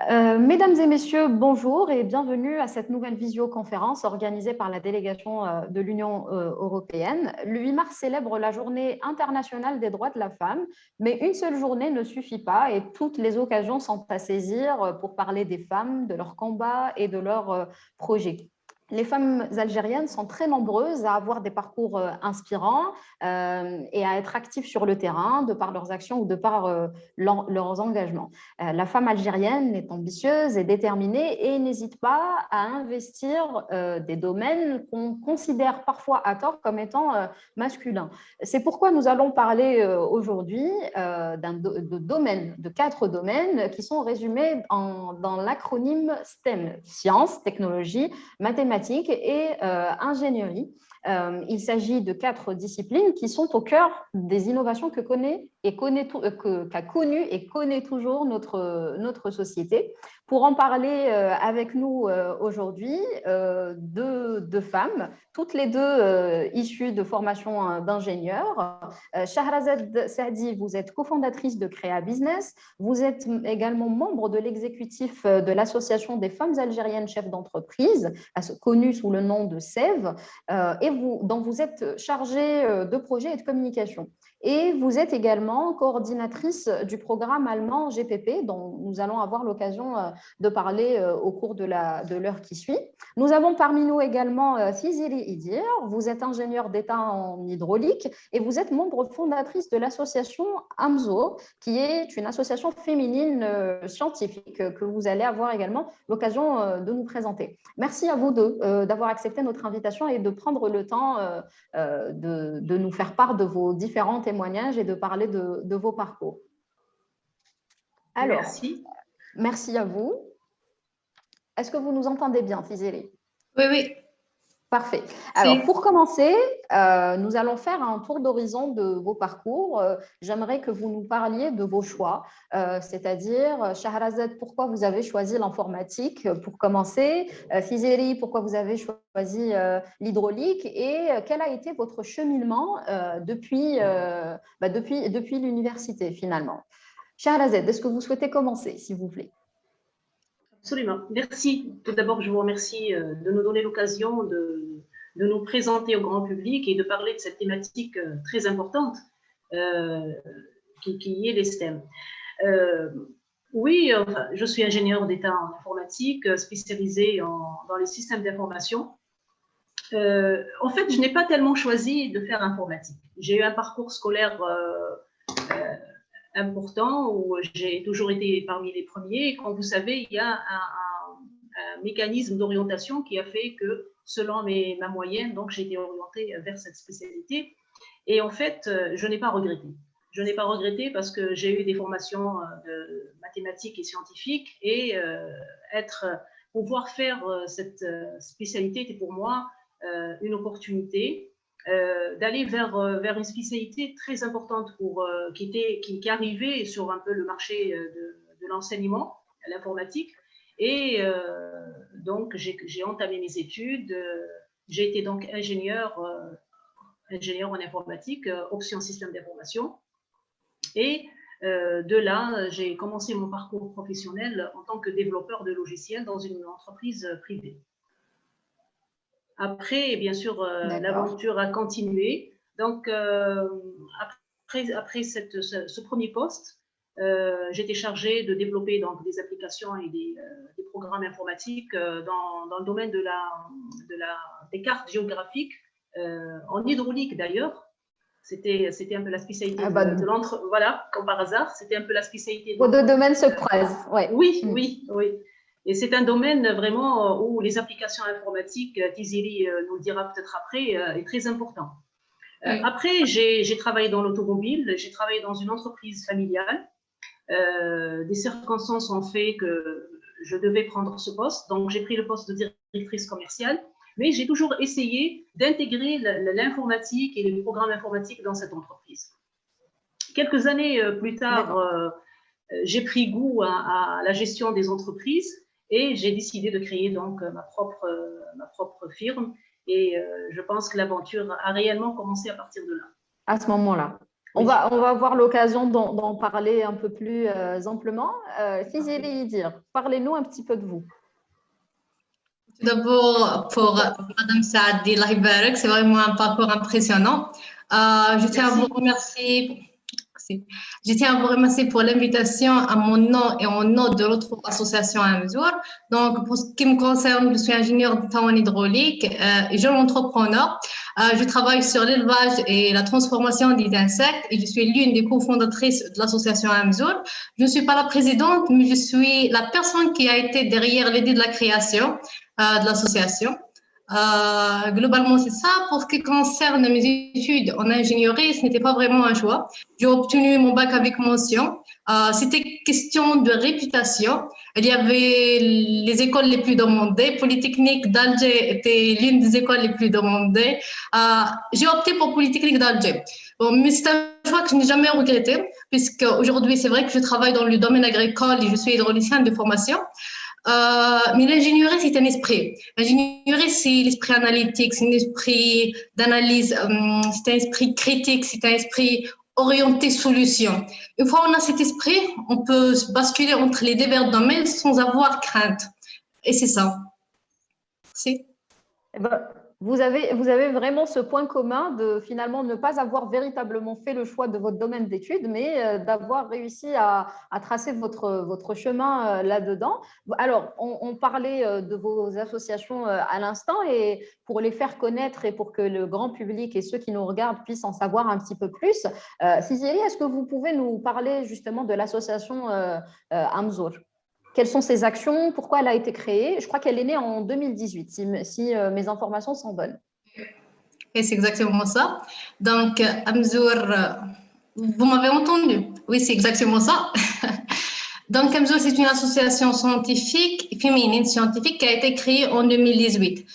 Mesdames et messieurs, bonjour et bienvenue à cette nouvelle visioconférence organisée par la délégation de l'Union européenne. Le 8 mars célèbre la Journée internationale des droits de la femme, mais une seule journée ne suffit pas et toutes les occasions sont à saisir pour parler des femmes, de leurs combats et de leurs projets. Les femmes algériennes sont très nombreuses à avoir des parcours inspirants et à être actives sur le terrain de par leurs actions ou de par leurs engagements. La femme algérienne est ambitieuse et déterminée et n'hésite pas à investir des domaines qu'on considère parfois à tort comme étant masculins. C'est pourquoi nous allons parler aujourd'hui de 4 domaines qui sont résumés dans l'acronyme STEM, sciences, technologie, mathématiques et ingénierie. Il s'agit de 4 disciplines qui sont au cœur des innovations qu'a connu et connaît toujours notre société. Pour en parler avec nous aujourd'hui, deux femmes, toutes les deux issues de formation d'ingénieurs. Shahrazad Saadi, vous êtes cofondatrice de Créa Business, vous êtes également membre de l'exécutif de l'Association des femmes algériennes chefs d'entreprise, connue sous le nom de SEV, dont vous êtes chargée de projet et de communication. Et vous êtes également coordinatrice du programme allemand GPP, dont nous allons avoir l'occasion de parler au cours de l'heure qui suit. Nous avons parmi nous également Fizili Idir. Vous êtes ingénieure d'État en hydraulique et vous êtes membre fondatrice de l'association AMZO, qui est une association féminine scientifique que vous allez avoir également l'occasion de nous présenter. Merci à vous deux d'avoir accepté notre invitation et de prendre le temps de nous faire part de vos différents témoignages et de parler de vos parcours. Alors, merci à vous. Est-ce que vous nous entendez bien, Fizeli? Oui, oui. Parfait. Alors, pour commencer, nous allons faire un tour d'horizon de vos parcours. J'aimerais que vous nous parliez de vos choix, c'est-à-dire, Shahrazad, pourquoi vous avez choisi l'informatique pour commencer, Fizeli, pourquoi vous avez choisi l'hydraulique et quel a été votre cheminement depuis l'université finalement. Shahrazad, est-ce que vous souhaitez commencer, s'il vous plaît? Absolument. Merci. Tout d'abord, je vous remercie de nous donner l'occasion de nous présenter au grand public et de parler de cette thématique très importante qui est les STEM. Oui, je suis ingénieure d'État en informatique, spécialisée dans les systèmes d'information. En fait, je n'ai pas tellement choisi de faire informatique. J'ai eu un parcours scolaire important où j'ai toujours été parmi les premiers. Et comme vous savez, il y a un mécanisme d'orientation qui a fait que, selon ma moyenne, donc j'ai été orientée vers cette spécialité. Et en fait, je n'ai pas regretté. Je n'ai pas regretté parce que j'ai eu des formations de mathématiques et scientifiques et pouvoir faire cette spécialité était pour moi une opportunité d'aller vers une spécialité très importante qui arrivait sur un peu le marché de l'enseignement, l'informatique. Et donc, j'ai entamé mes études. J'ai été donc ingénieur en informatique, option système d'information. Et de là, j'ai commencé mon parcours professionnel en tant que développeur de logiciels dans une entreprise privée. Après, bien sûr, l'aventure a continué. Donc, après ce premier poste, j'étais chargée de développer donc, des applications et des programmes informatiques dans le domaine des cartes géographiques, en hydraulique d'ailleurs. C'était un peu la spécialité de l'entre... Voilà, comme par hasard, c'était un peu la spécialité. Vos deux domaines se croisent, ouais. Oui, oui, oui. Et c'est un domaine vraiment où les applications informatiques, Tiziri nous le dira peut-être après, est très important. Après, j'ai travaillé dans l'automobile, j'ai travaillé dans une entreprise familiale. Des circonstances ont fait que je devais prendre ce poste, donc j'ai pris le poste de directrice commerciale, mais j'ai toujours essayé d'intégrer l'informatique et les programmes informatiques dans cette entreprise. Quelques années plus tard, j'ai pris goût à la gestion des entreprises et j'ai décidé de créer donc ma propre firme. Et je pense que l'aventure a réellement commencé à partir de là. À ce moment-là. On va avoir l'occasion d'en parler un peu plus amplement. Fizeli Yidir, parlez-nous un petit peu de vous. Tout d'abord, pour Madame Saadi Lahibarek, c'est vraiment un parcours impressionnant. Je tiens à vous remercier. Merci. Je tiens à vous remercier pour l'invitation à mon nom et au nom de l'autre association Amzour. Donc, pour ce qui me concerne, je suis ingénieure d'état en hydraulique et jeune entrepreneur. Je travaille sur l'élevage et la transformation des insectes et je suis l'une des cofondatrices de l'association Amzour. Je ne suis pas la présidente, mais je suis la personne qui a été derrière l'idée de la création de l'association. Globalement, c'est ça. Pour ce qui concerne mes études en ingénierie, ce n'était pas vraiment un choix. J'ai obtenu mon bac avec mention. C'était question de réputation. Il y avait les écoles les plus demandées. Polytechnique d'Alger était l'une des écoles les plus demandées. J'ai opté pour Polytechnique d'Alger. Bon, mais c'est un choix que je n'ai jamais regretté, puisque aujourd'hui, c'est vrai que je travaille dans le domaine agricole et je suis hydraulicienne de formation. Mais l'ingénierie, c'est un esprit. L'ingénierie, c'est l'esprit analytique, c'est un esprit d'analyse, c'est un esprit critique, c'est un esprit orienté solution. Une fois on a cet esprit, on peut se basculer entre les divers domaines sans avoir crainte. Et c'est ça. C'est. Eh ben, vous avez vraiment ce point commun de finalement ne pas avoir véritablement fait le choix de votre domaine d'études, mais d'avoir réussi à tracer votre chemin là-dedans. Alors, on parlait de vos associations à l'instant et pour les faire connaître et pour que le grand public et ceux qui nous regardent puissent en savoir un petit peu plus, Fizeli, est-ce que vous pouvez nous parler justement de l'association Amzour ? Quelles sont ses actions? Pourquoi elle a été créée? Je crois qu'elle est née en 2018, si mes informations sont bonnes. Et c'est exactement ça. Donc, Amzour, vous m'avez entendu? Oui, c'est exactement ça. Donc, Amzour, c'est une association scientifique, féminine scientifique, qui a été créée en 2018.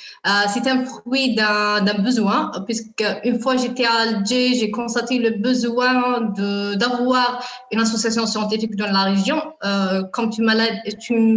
C'est un fruit d'un besoin, puisque une fois j'étais à Alger, j'ai constaté le besoin d'avoir une association scientifique dans la région. Comme tu me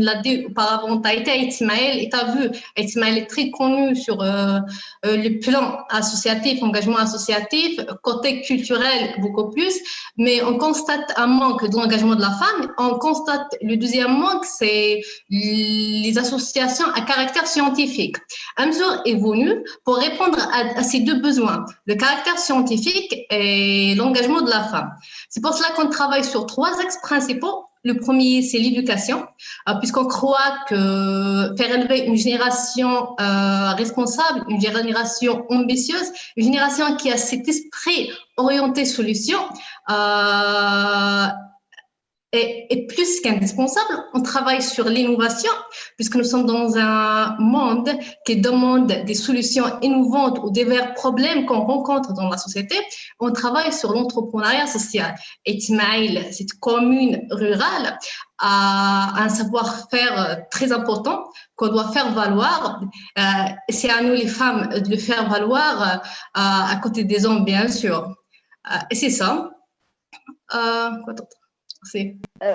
l'as dit auparavant, tu as été à Ismaël et tu as vu, Ismaël est très connu sur le plan associatif, engagement associatif, côté culturel beaucoup plus, mais on constate un manque de l'engagement de la femme. On constate le deuxième manque, c'est les associations à caractère scientifique. Amzour est venu pour répondre à ces deux besoins, le caractère scientifique et l'engagement de la femme. C'est pour cela qu'on travaille sur trois axes principaux. Le premier, c'est l'éducation, puisqu'on croit que faire élever une génération responsable, une génération ambitieuse, une génération qui a cet esprit orienté solution, est plus qu'indispensable. On travaille sur l'innovation, puisque nous sommes dans un monde qui demande des solutions innovantes aux divers problèmes qu'on rencontre dans la société. On travaille sur l'entrepreneuriat social. Et Ismaël, cette commune rurale, a un savoir-faire très important qu'on doit faire valoir. C'est à nous, les femmes, de le faire valoir à côté des hommes, bien sûr. Et c'est ça. Quoi d'autre?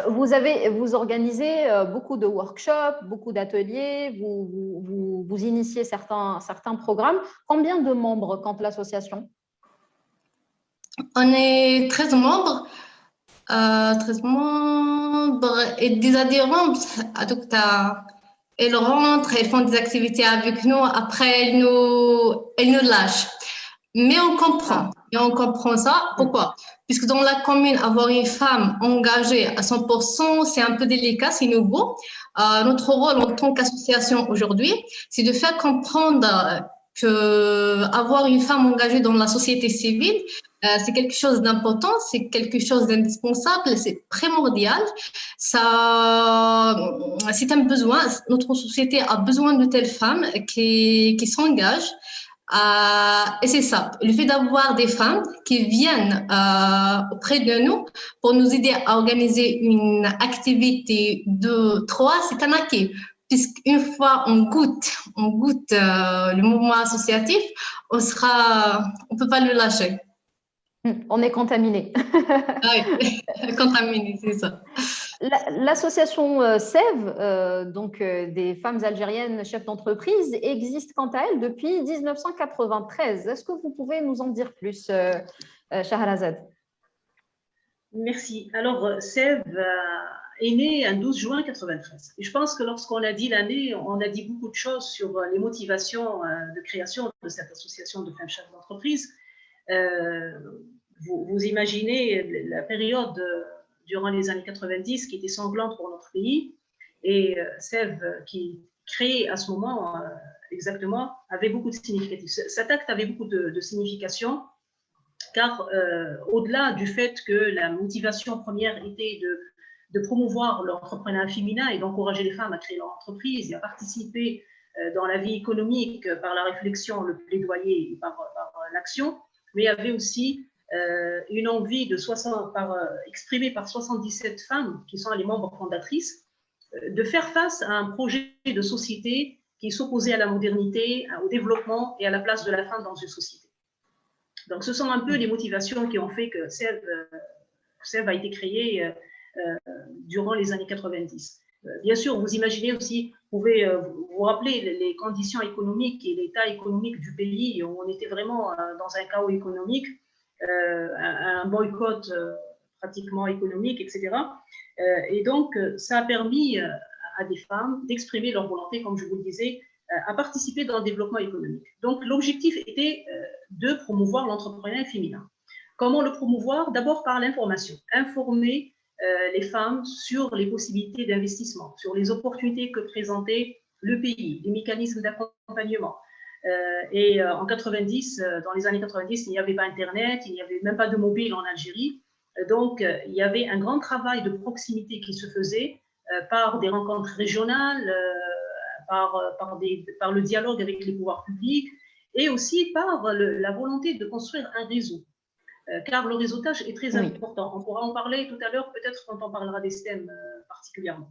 Vous organisez beaucoup de workshops, beaucoup d'ateliers, vous initiez certains programmes. Combien de membres compte l'association? On est 13 membres. 13 membres et des adhérents. Donc, elles rentrent, elles font des activités avec nous. Après, elles nous lâchent. Mais on comprend. Et on comprend ça. Pourquoi? Puisque dans la commune, avoir une femme engagée à 100%, c'est un peu délicat, c'est nouveau. Notre rôle en tant qu'association aujourd'hui, c'est de faire comprendre que avoir une femme engagée dans la société civile, c'est quelque chose d'important, c'est quelque chose d'indispensable, c'est primordial. Ça, c'est un besoin. Notre société a besoin de telles femmes qui s'engagent. Et c'est ça, le fait d'avoir des femmes qui viennent auprès de nous pour nous aider à organiser une activité de 3, c'est un acquis. Puisqu'une fois on goûte le mouvement associatif, on peut pas le lâcher. On est contaminé. Oui, contaminé, c'est ça. L'association SEV, donc des femmes algériennes chefs d'entreprise, existe quant à elle depuis 1993. Est-ce que vous pouvez nous en dire plus, Shahrazad? Merci. Alors, Sève est né un 12 juin 93. Et je pense que lorsqu'on a dit l'année, on a dit beaucoup de choses sur les motivations de création de cette association de femmes chefs d'entreprise. Vous imaginez la période durant les années 90 qui était sanglante pour notre pays. Et Sève, qui créé à ce moment exactement, avait beaucoup de significatif. Cet acte avait beaucoup de signification, car au-delà du fait que la motivation première était de promouvoir l'entrepreneuriat féminin et d'encourager les femmes à créer leur entreprise et à participer dans la vie économique par la réflexion, le plaidoyer et par l'action, mais il y avait aussi une envie exprimée par 77 femmes qui sont les membres fondatrices de faire face à un projet de société qui s'opposait à la modernité, au développement et à la place de la femme dans une société. Donc, ce sont un peu les motivations qui ont fait que Sève a été créé durant les années 90. Bien sûr, vous imaginez aussi, vous pouvez vous rappeler les conditions économiques et l'état économique du pays, où on était vraiment dans un chaos économique, un boycott pratiquement économique, etc. Et donc, ça a permis à des femmes d'exprimer leur volonté, comme je vous le disais, à participer dans le développement économique. Donc, l'objectif était de promouvoir l'entrepreneuriat féminin. Comment le promouvoir? D'abord par l'information. Informer les femmes sur les possibilités d'investissement, sur les opportunités que présentait le pays, les mécanismes d'accompagnement. Et en 90, dans les années 90, il n'y avait pas Internet, il n'y avait même pas de mobile en Algérie. Donc, il y avait un grand travail de proximité qui se faisait par des rencontres régionales, par le dialogue avec les pouvoirs publics et aussi par la volonté de construire un réseau. Car le réseautage est très important. On pourra en parler tout à l'heure, peut-être quand on parlera des STEM particulièrement.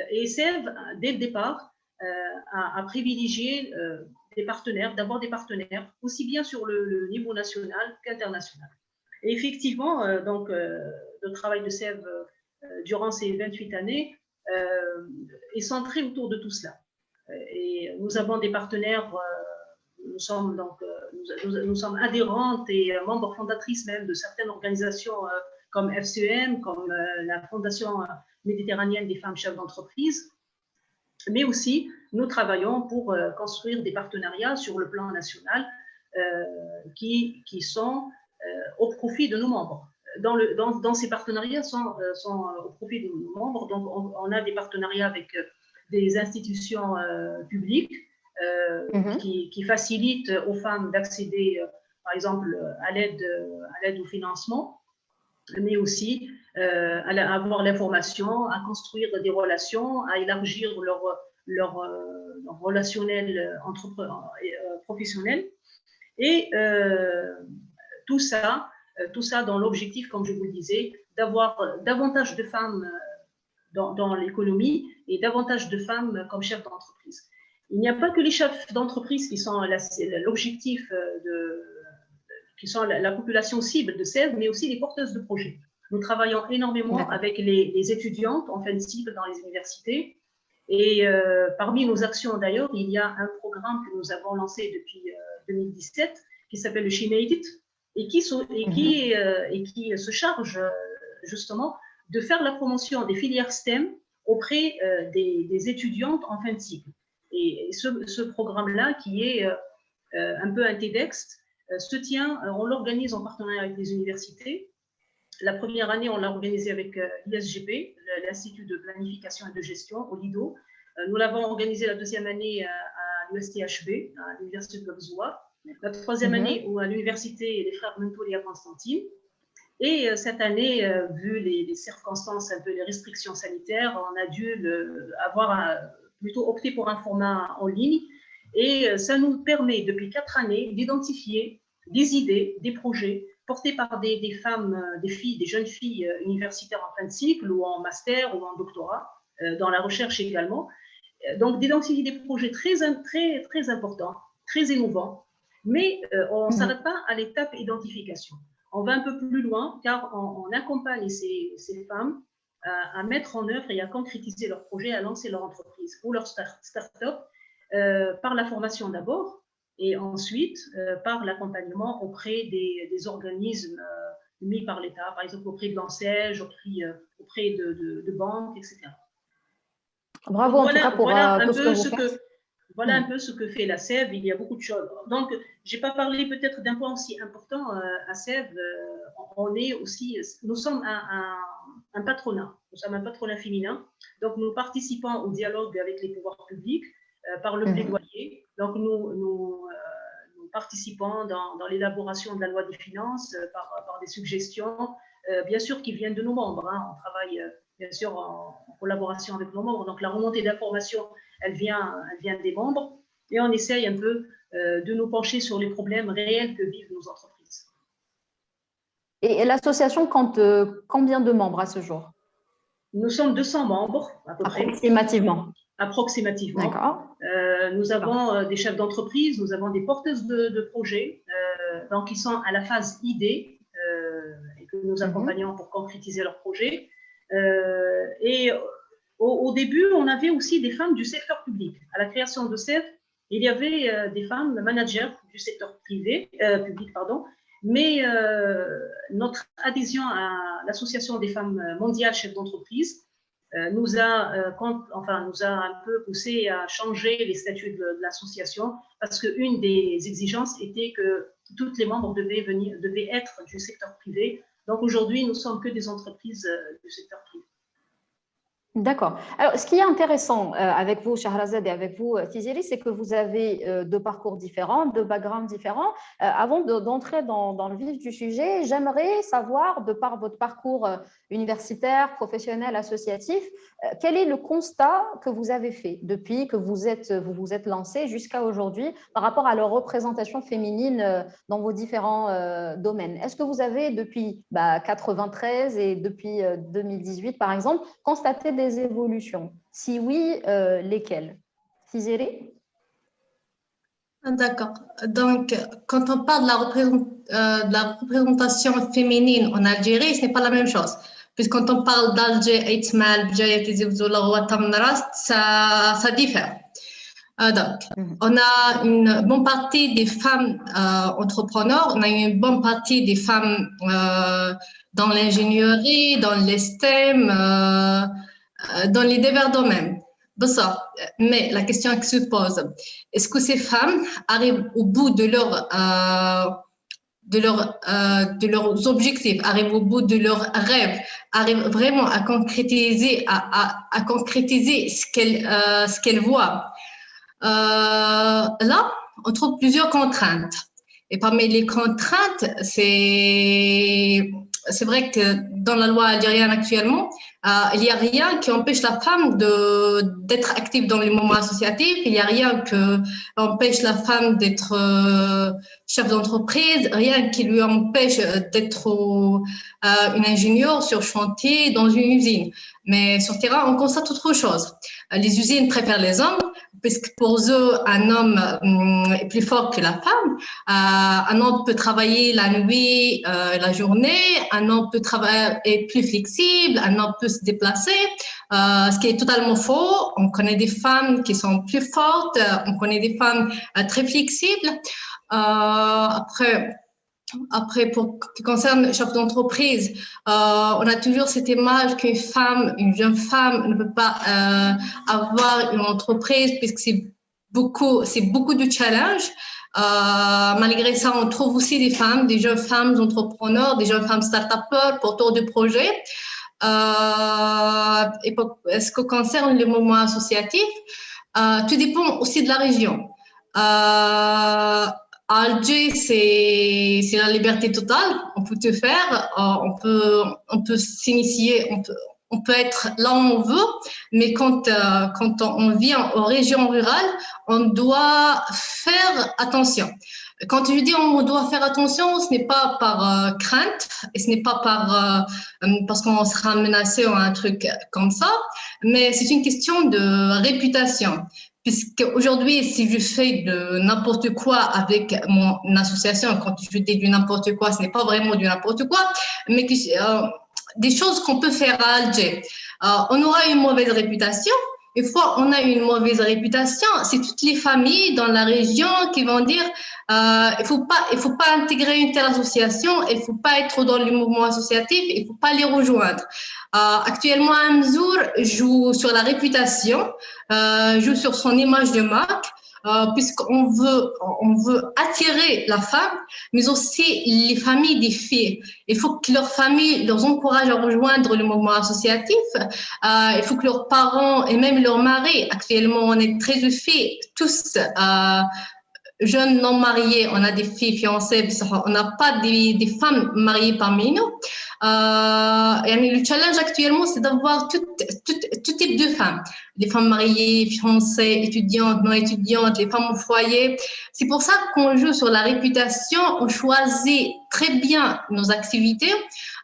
Et Sève, dès le départ, a privilégié des partenaires, d'avoir des partenaires, aussi bien sur le niveau national qu'international. Et effectivement, donc, le travail de Sève durant ces 28 années est centré autour de tout cela. Et nous avons des partenaires, nous sommes adhérentes et membres fondatrices même de certaines organisations comme FCEM, comme la Fondation méditerranéenne des femmes chefs d'entreprise, mais aussi nous travaillons pour construire des partenariats sur le plan national qui sont au profit de nos membres. Dans ces partenariats sont au profit de nos membres. Donc, on a des partenariats avec des institutions publiques qui facilitent aux femmes d'accéder, par exemple, à l'aide au financement, mais aussi à avoir l'information, à construire des relations, à élargir leur relationnel professionnel. Et tout ça dans l'objectif, comme je vous le disais, d'avoir davantage de femmes dans l'économie et davantage de femmes comme chefs d'entreprise. Il n'y a pas que les chefs d'entreprise qui sont l'objectif qui sont la population cible de Sève, mais aussi les porteuses de projets. Nous travaillons énormément avec les étudiantes en fin de cycle dans les universités. Et parmi nos actions, d'ailleurs, il y a un programme que nous avons lancé depuis 2017 qui s'appelle le She Made It et qui se charge justement de faire la promotion des filières STEM auprès des étudiantes en fin de cycle. Et ce programme-là, qui est un peu un TEDx, on l'organise en partenariat avec les universités. La première année, on l'a organisé avec l'ISGP, l'Institut de planification et de gestion, au Lido. Nous l'avons organisé la deuxième année à l'USTHB, à l'Université de Lobzoa. La troisième année à l'Université des Frères Mentoli à Constantine. Et cette année, vu les circonstances, un peu les restrictions sanitaires, on a dû plutôt opter pour un format en ligne. Et ça nous permet, depuis 4 années, d'identifier des idées, des projets portés par des femmes, des filles, des jeunes filles universitaires en fin de cycle ou en master ou en doctorat, dans la recherche également. Donc, d'identifier des projets très importants, très innovants, mais on ne s'arrête pas à l'étape identification. On va un peu plus loin car on accompagne ces femmes à mettre en œuvre et à concrétiser leurs projets, à lancer leur entreprise ou leur start-up par la formation d'abord et ensuite par l'accompagnement auprès des organismes mis par l'État, par exemple auprès de l'ANSEJ, auprès de banques, etc. Bravo en tout cas pour tout ce que vous faites. Voilà un peu ce que fait la SEV, il y a beaucoup de choses. Donc, je n'ai pas parlé peut-être d'un point aussi important à SEV. Nous sommes un patronat, féminin. Donc, nous participons au dialogue avec les pouvoirs publics par le plaidoyer. Donc, nous participant dans l'élaboration de la loi des finances par des suggestions, bien sûr, qui viennent de nos membres. Hein. On travaille, bien sûr, en collaboration avec nos membres. Donc, la remontée d'informations, elle vient des membres. Et on essaye un peu de nous pencher sur les problèmes réels que vivent nos entreprises. Et l'association compte combien de membres à ce jour? Nous sommes 200 membres, à peu près. Approximativement. D'accord. Nous avons des chefs d'entreprise, nous avons des porteuses de projets, donc qui sont à la phase idée et que nous accompagnons pour concrétiser leurs projets. Et au début, on avait aussi des femmes du secteur public. À la création de SEV, il y avait des femmes managers du secteur public, mais notre adhésion à l'Association des femmes mondiales chefs d'entreprise nous a un peu poussé à changer les statuts de l'association parce qu'une des exigences était que toutes les membres devaient être du secteur privé. Donc aujourd'hui, nous ne sommes que des entreprises du secteur privé. D'accord. Alors, ce qui est intéressant avec vous, Shahrazad, et avec vous, Tiziri, c'est que vous avez deux parcours différents, deux backgrounds différents. Avant d'entrer dans le vif du sujet, j'aimerais savoir, de par votre parcours universitaire, professionnel, associatif, quel est le constat que vous avez fait depuis que vous vous êtes lancé jusqu'à aujourd'hui par rapport à la représentation féminine dans vos différents domaines. Est-ce que vous avez, depuis 1993 et depuis 2018, par exemple, constaté des évolutions? Si oui, lesquelles? Tiziri? D'accord. Donc, quand on parle de la représentation féminine en Algérie, ce n'est pas la même chose. Puisque quand on parle d'Alger, ça diffère. Donc, on a une bonne partie des femmes entrepreneurs, on a une bonne partie des femmes dans l'ingénierie, dans les STEM, dans les divers domaines. Mais la question qui se pose, est-ce que ces femmes arrivent au bout de leurs objectifs, arrivent au bout de leurs rêves, arrivent vraiment à concrétiser, à concrétiser ce qu'elles voient? Là, on trouve plusieurs contraintes. Et parmi les contraintes, c'est vrai que dans la loi algérienne actuellement, il n'y a rien qui empêche la femme d'être active dans les moments associatifs. Il n'y a rien qui empêche la femme d'être chef d'entreprise, rien qui lui empêche d'être une ingénieure sur chantier dans une usine. Mais sur le terrain, on constate autre chose. Les usines préfèrent les hommes, puisque pour eux, un homme est plus fort que la femme. Un homme peut travailler la nuit, la journée. Un homme peut être plus flexible. Un homme peut se déplacer, ce qui est totalement faux. On connaît des femmes qui sont plus fortes. On connaît des femmes très flexibles. Après, pour ce qui concerne le chef d'entreprise, on a toujours cette image qu'une femme, une jeune femme ne peut pas avoir une entreprise puisque c'est beaucoup de challenges. Malgré ça, on trouve aussi des femmes, des jeunes femmes entrepreneurs, des jeunes femmes start-upers, porteurs de projets. Et pour ce qui concerne le mouvement associatif, tout dépend aussi de la région. Alger, c'est la liberté totale. On peut tout faire, on peut s'initier, on peut être là où on veut, mais quand on vient aux régions rurales, on doit faire attention. Quand je dis on doit faire attention, ce n'est pas par crainte et ce n'est pas parce qu'on sera menacé ou un truc comme ça, mais c'est une question de réputation. Puisqu'aujourd'hui, si je fais de n'importe quoi avec mon association, quand je dis du n'importe quoi, ce n'est pas vraiment du n'importe quoi, mais des choses qu'on peut faire à Alger. On aura une mauvaise réputation une fois on a une mauvaise réputation, c'est toutes les familles dans la région qui vont dire il faut pas intégrer une telle association, il faut pas être dans le mouvement associatif, il faut pas les rejoindre. Actuellement, Amzour joue sur la réputation, joue sur son image de marque. Puisqu'on veut attirer la femme, mais aussi les familles des filles. Il faut que leurs familles les encouragent à rejoindre le mouvement associatif. Il faut que leurs parents et même leurs maris, actuellement on est très de filles, tous jeunes non mariés, on a des filles fiancées, on n'a pas des femmes mariées parmi nous. Et le challenge actuellement, c'est d'avoir tout type de femmes. Les femmes mariées, fiancées, étudiantes, non étudiantes, les femmes au foyer. C'est pour ça qu'on joue sur la réputation, on choisit très bien nos activités.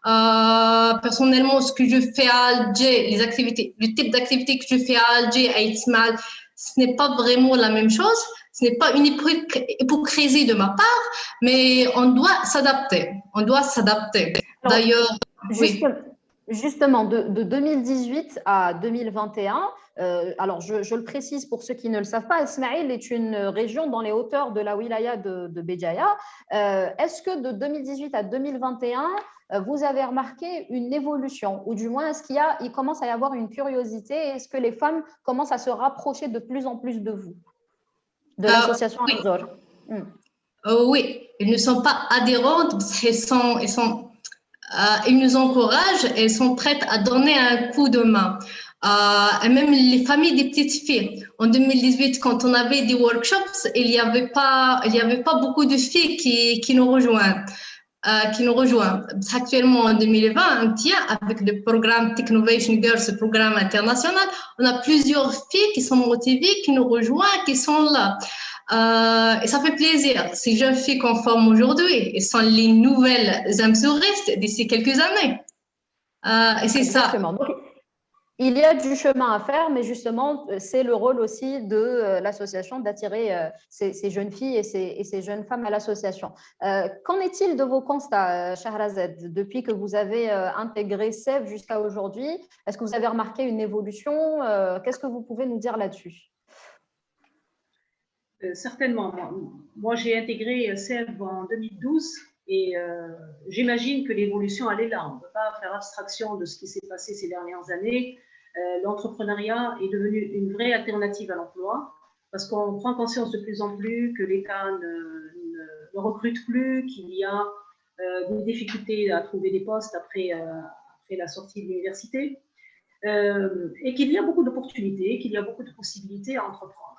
Personnellement, ce que je fais à Alger, les activités, le type d'activité que je fais à Alger, à Itzmal, ce n'est pas vraiment la même chose. Ce n'est pas une hypocrisie de ma part, mais on doit s'adapter. On doit s'adapter. D'ailleurs, oui. Justement, de 2018 à 2021, alors je le précise pour ceux qui ne le savent pas, Ismaïl est une région dans les hauteurs de la wilaya de Béjaïa. Est-ce que de 2018 à 2021, vous avez remarqué une évolution, ou du moins est-ce qu'il commence à y avoir une curiosité, est-ce que les femmes commencent à se rapprocher de plus en plus de vous, de l'association Amzour? Oui, elles ne sont pas adhérentes, ils nous encouragent, elles sont prêtes à donner un coup de main. Et même les familles des petites filles. En 2018, quand on avait des workshops, il y avait pas beaucoup de filles qui nous rejoignent. Actuellement, en 2020, avec le programme Technovation Girls, ce programme international, on a plusieurs filles qui sont motivées, qui nous rejoignent, qui sont là. Et ça fait plaisir. Ces jeunes filles qu'on forme aujourd'hui, elles sont les nouvelles amzouristes d'ici quelques années. Et c'est ça. Donc, il y a du chemin à faire, mais justement, c'est le rôle aussi de l'association d'attirer ces jeunes filles et ces jeunes femmes à l'association. Qu'en est-il de vos constats, Shahrazad, depuis que vous avez intégré SEV jusqu'à aujourd'hui? Est-ce que vous avez remarqué une évolution? Qu'est-ce que vous pouvez nous dire là-dessus? Certainement. Moi, j'ai intégré SEV en 2012 et j'imagine que l'évolution, elle est là. On ne peut pas faire abstraction de ce qui s'est passé ces dernières années. L'entrepreneuriat est devenu une vraie alternative à l'emploi parce qu'on prend conscience de plus en plus que l'État ne recrute plus, qu'il y a des difficultés à trouver des postes après la sortie de l'université et qu'il y a beaucoup d'opportunités, qu'il y a beaucoup de possibilités à entreprendre.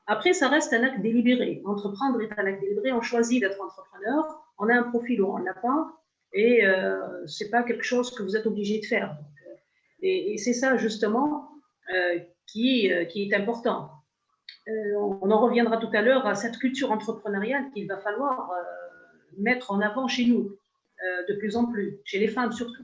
Après, ça reste un acte délibéré. Entreprendre est un acte délibéré. On choisit d'être entrepreneur. On a un profil ou on ne l'a pas. Et ce n'est pas quelque chose que vous êtes obligé de faire. Donc, et c'est ça, justement, qui est important. On en reviendra tout à l'heure à cette culture entrepreneuriale qu'il va falloir mettre en avant chez nous, de plus en plus, chez les femmes surtout.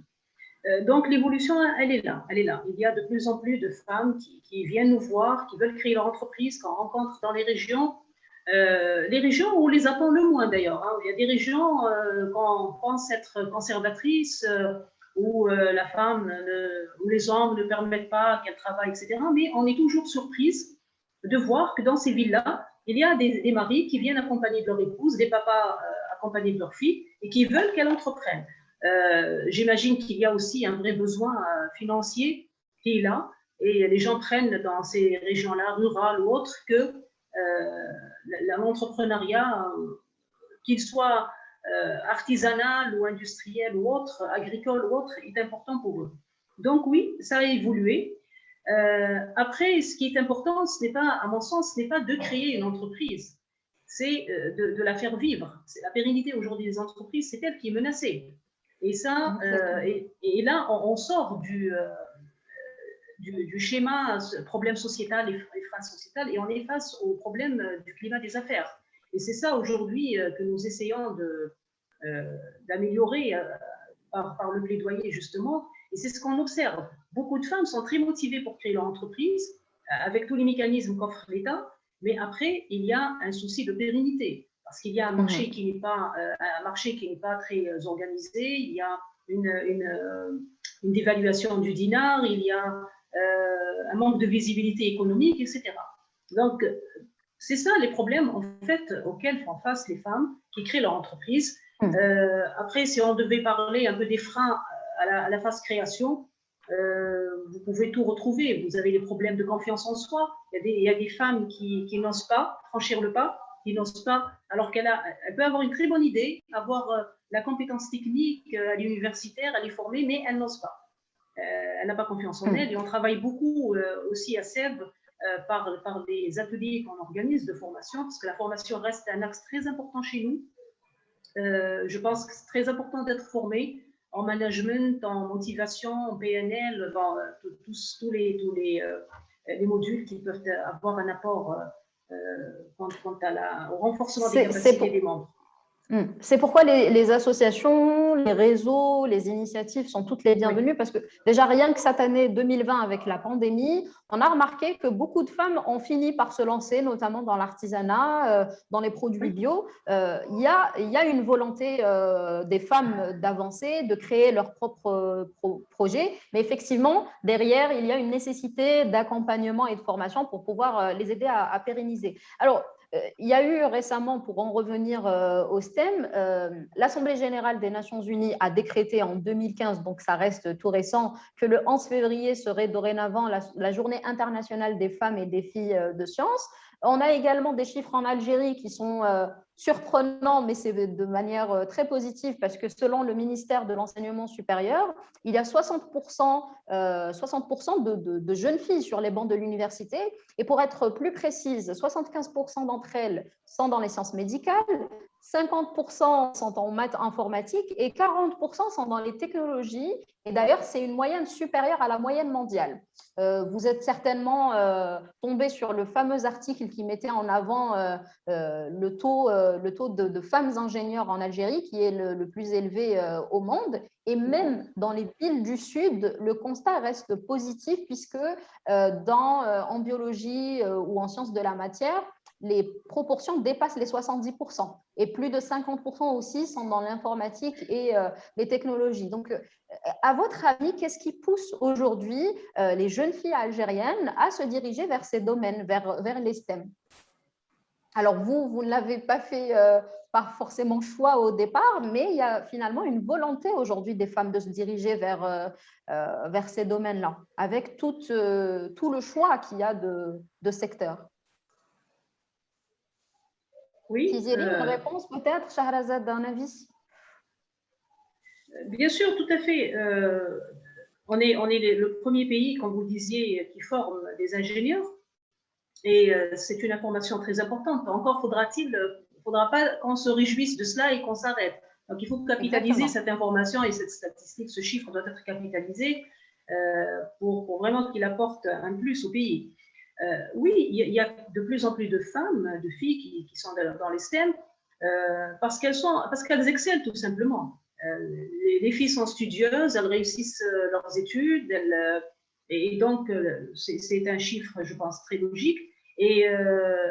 Donc, l'évolution, elle est là. Il y a de plus en plus de femmes qui viennent nous voir, qui veulent créer leur entreprise, qu'on rencontre dans les régions où on les attend le moins d'ailleurs. Hein. Il y a des régions qu'on pense être conservatrices, où la femme, où les hommes ne permettent pas qu'elle travaille, etc. Mais on est toujours surprise de voir que dans ces villes-là, il y a des maris qui viennent accompagner de leur épouse, des papas accompagnés de leur fille, et qui veulent qu'elle entreprenne. J'imagine qu'il y a aussi un vrai besoin financier qui est là et les gens prennent dans ces régions-là, rurales ou autres, que l'entrepreneuriat, qu'il soit artisanal ou industriel ou autre, agricole ou autre, est important pour eux. Donc oui, ça a évolué. Après, ce qui est important, ce n'est pas, à mon sens, ce n'est pas de créer une entreprise, c'est de la faire vivre. C'est la pérennité aujourd'hui des entreprises, c'est elle qui est menacée. Et ça, et là, on sort du schéma problème sociétal et frein sociétal, et on est face au problème du climat des affaires. Et c'est ça aujourd'hui que nous essayons d'améliorer par le plaidoyer, justement. Et c'est ce qu'on observe. Beaucoup de femmes sont très motivées pour créer leur entreprise, avec tous les mécanismes qu'offre l'État, mais après, il y a un souci de pérennité. Parce qu'il y a un marché qui n'est pas très organisé, il y a une dévaluation du dinar, il y a un manque de visibilité économique, etc. Donc, c'est ça les problèmes en fait auxquels font face les femmes qui créent leur entreprise. Après, si on devait parler un peu des freins à la phase création, vous pouvez tout retrouver. Vous avez des problèmes de confiance en soi. Il y a des femmes qui n'osent pas franchir le pas, qui n'osent pas, alors qu'elle peut avoir une très bonne idée, avoir la compétence technique, elle est universitaire, elle est formée, mais elle n'ose pas. Elle n'a pas confiance en elle. Et on travaille beaucoup aussi à SEB par des ateliers qu'on organise de formation, parce que la formation reste un axe très important chez nous. Je pense que c'est très important d'être formé en management, en motivation, en PNL, dans tous les modules qui peuvent avoir un apport quant au renforcement des capacités des membres. C'est pourquoi les associations, les réseaux, les initiatives sont toutes les bienvenues, parce que déjà rien que cette année 2020 avec la pandémie, on a remarqué que beaucoup de femmes ont fini par se lancer, notamment dans l'artisanat, dans les produits bio. Il y a une volonté des femmes d'avancer, de créer leurs propres projets, mais effectivement, derrière, il y a une nécessité d'accompagnement et de formation pour pouvoir les aider à pérenniser. Alors, il y a eu récemment, pour en revenir au STEM, l'Assemblée générale des Nations unies a décrété en 2015, donc ça reste tout récent, que le 11 février serait dorénavant la journée internationale des femmes et des filles de sciences. On a également des chiffres en Algérie qui sont surprenants, mais c'est de manière très positive, parce que selon le ministère de l'Enseignement supérieur, il y a 60% de jeunes filles sur les bancs de l'université. Et pour être plus précise, 75% d'entre elles sont dans les sciences médicales, 50% sont en maths informatique et 40% sont dans les technologies. Et d'ailleurs, c'est une moyenne supérieure à la moyenne mondiale. Vous êtes certainement tombé sur le fameux article qui mettait en avant le taux de femmes ingénieurs en Algérie, qui est le plus élevé au monde. Et même dans les villes du Sud, le constat reste positif, puisque en biologie ou en sciences de la matière, les proportions dépassent les 70%. Et plus de 50% aussi sont dans l'informatique et les technologies. Donc, à votre avis, qu'est-ce qui pousse aujourd'hui les jeunes filles algériennes à se diriger vers ces domaines, vers les STEM? Alors, vous ne l'avez pas fait par forcément choix au départ, mais il y a finalement une volonté aujourd'hui des femmes de se diriger vers ces domaines-là, avec tout le choix qu'il y a de secteurs. Oui. Tiziri, une réponse peut-être, Shahrazad, un avis? Bien sûr, tout à fait. On est le premier pays, comme vous le disiez, qui forme des ingénieurs. Et c'est une information très importante. Encore faudra pas qu'on se réjouisse de cela et qu'on s'arrête. Donc, il faut capitaliser Exactement. cette information et cette statistique, ce chiffre doit être capitalisé pour vraiment qu'il apporte un plus au pays. Oui, il y a de plus en plus de femmes, de filles qui sont dans les STEM parce qu'elles excellent tout simplement. Les filles sont studieuses, elles réussissent leurs études, et donc c'est un chiffre, je pense, très logique. Et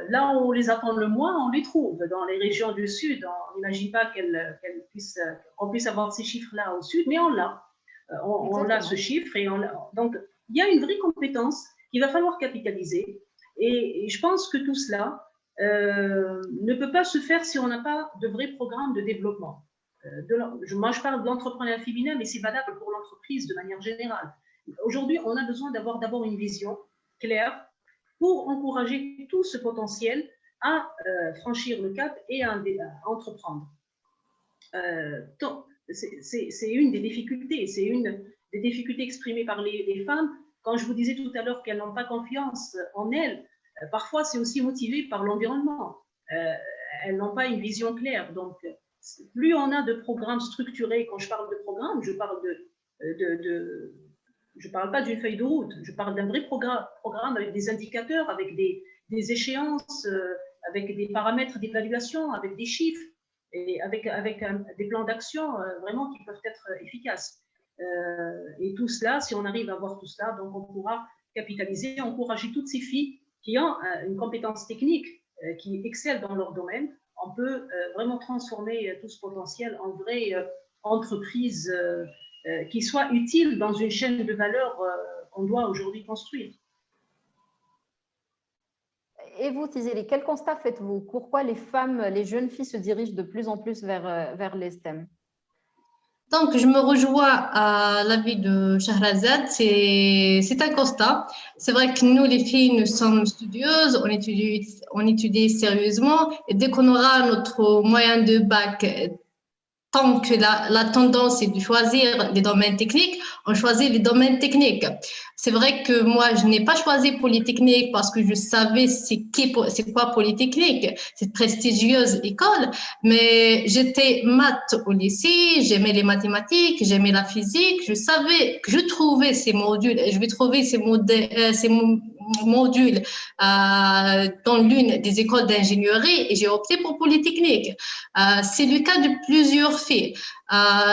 là où on les attend le moins, on les trouve dans les régions du Sud. On n'imagine pas qu'on puisse avoir ces chiffres-là au Sud, mais on l'a. On a ce chiffre. Donc, il y a une vraie compétence qu'il va falloir capitaliser. Et je pense que tout cela ne peut pas se faire si on n'a pas de vrais programmes de développement. Moi, je parle de l'entrepreneuriat féminin, mais c'est valable pour l'entreprise de manière générale. Aujourd'hui, on a besoin d'avoir d'abord une vision claire pour encourager tout ce potentiel à franchir le cap et à entreprendre. C'est une des difficultés, c'est une des difficultés exprimées par les femmes. Quand je vous disais tout à l'heure qu'elles n'ont pas confiance en elles, parfois c'est aussi motivé par l'environnement. Elles n'ont pas une vision claire. Donc, plus on a de programmes structurés, quand je parle de programmes, je parle je ne parle pas d'une feuille de route, je parle d'un vrai programme avec des indicateurs, avec des échéances, avec des paramètres d'évaluation, avec des chiffres, et avec des plans d'action vraiment qui peuvent être efficaces. Et tout cela, si on arrive à avoir tout cela, donc on pourra capitaliser, encourager toutes ces filles qui ont une compétence technique, qui excellent dans leur domaine. On peut vraiment transformer tout ce potentiel en vraie entreprise qui soit utile dans une chaîne de valeur qu'on doit aujourd'hui construire. Et vous, Tizeli, quel constat faites-vous? Pourquoi les femmes, les jeunes filles se dirigent de plus en plus vers les STEM? Donc, je me rejoins à l'avis de Shahrazad. C'est un constat. C'est vrai que nous, les filles, nous sommes studieuses, on étudie sérieusement. Et dès qu'on aura notre moyen de bac, tant que la tendance est de choisir les domaines techniques, on choisit les domaines techniques. C'est vrai que moi, je n'ai pas choisi Polytechnique parce que je savais c'est quoi Polytechnique, cette prestigieuse école, mais j'étais maths au lycée, j'aimais les mathématiques, j'aimais la physique, je savais que je trouvais ces modules, je vais trouver ces modules dans l'une des écoles d'ingénierie et j'ai opté pour Polytechnique. C'est le cas de plusieurs filles.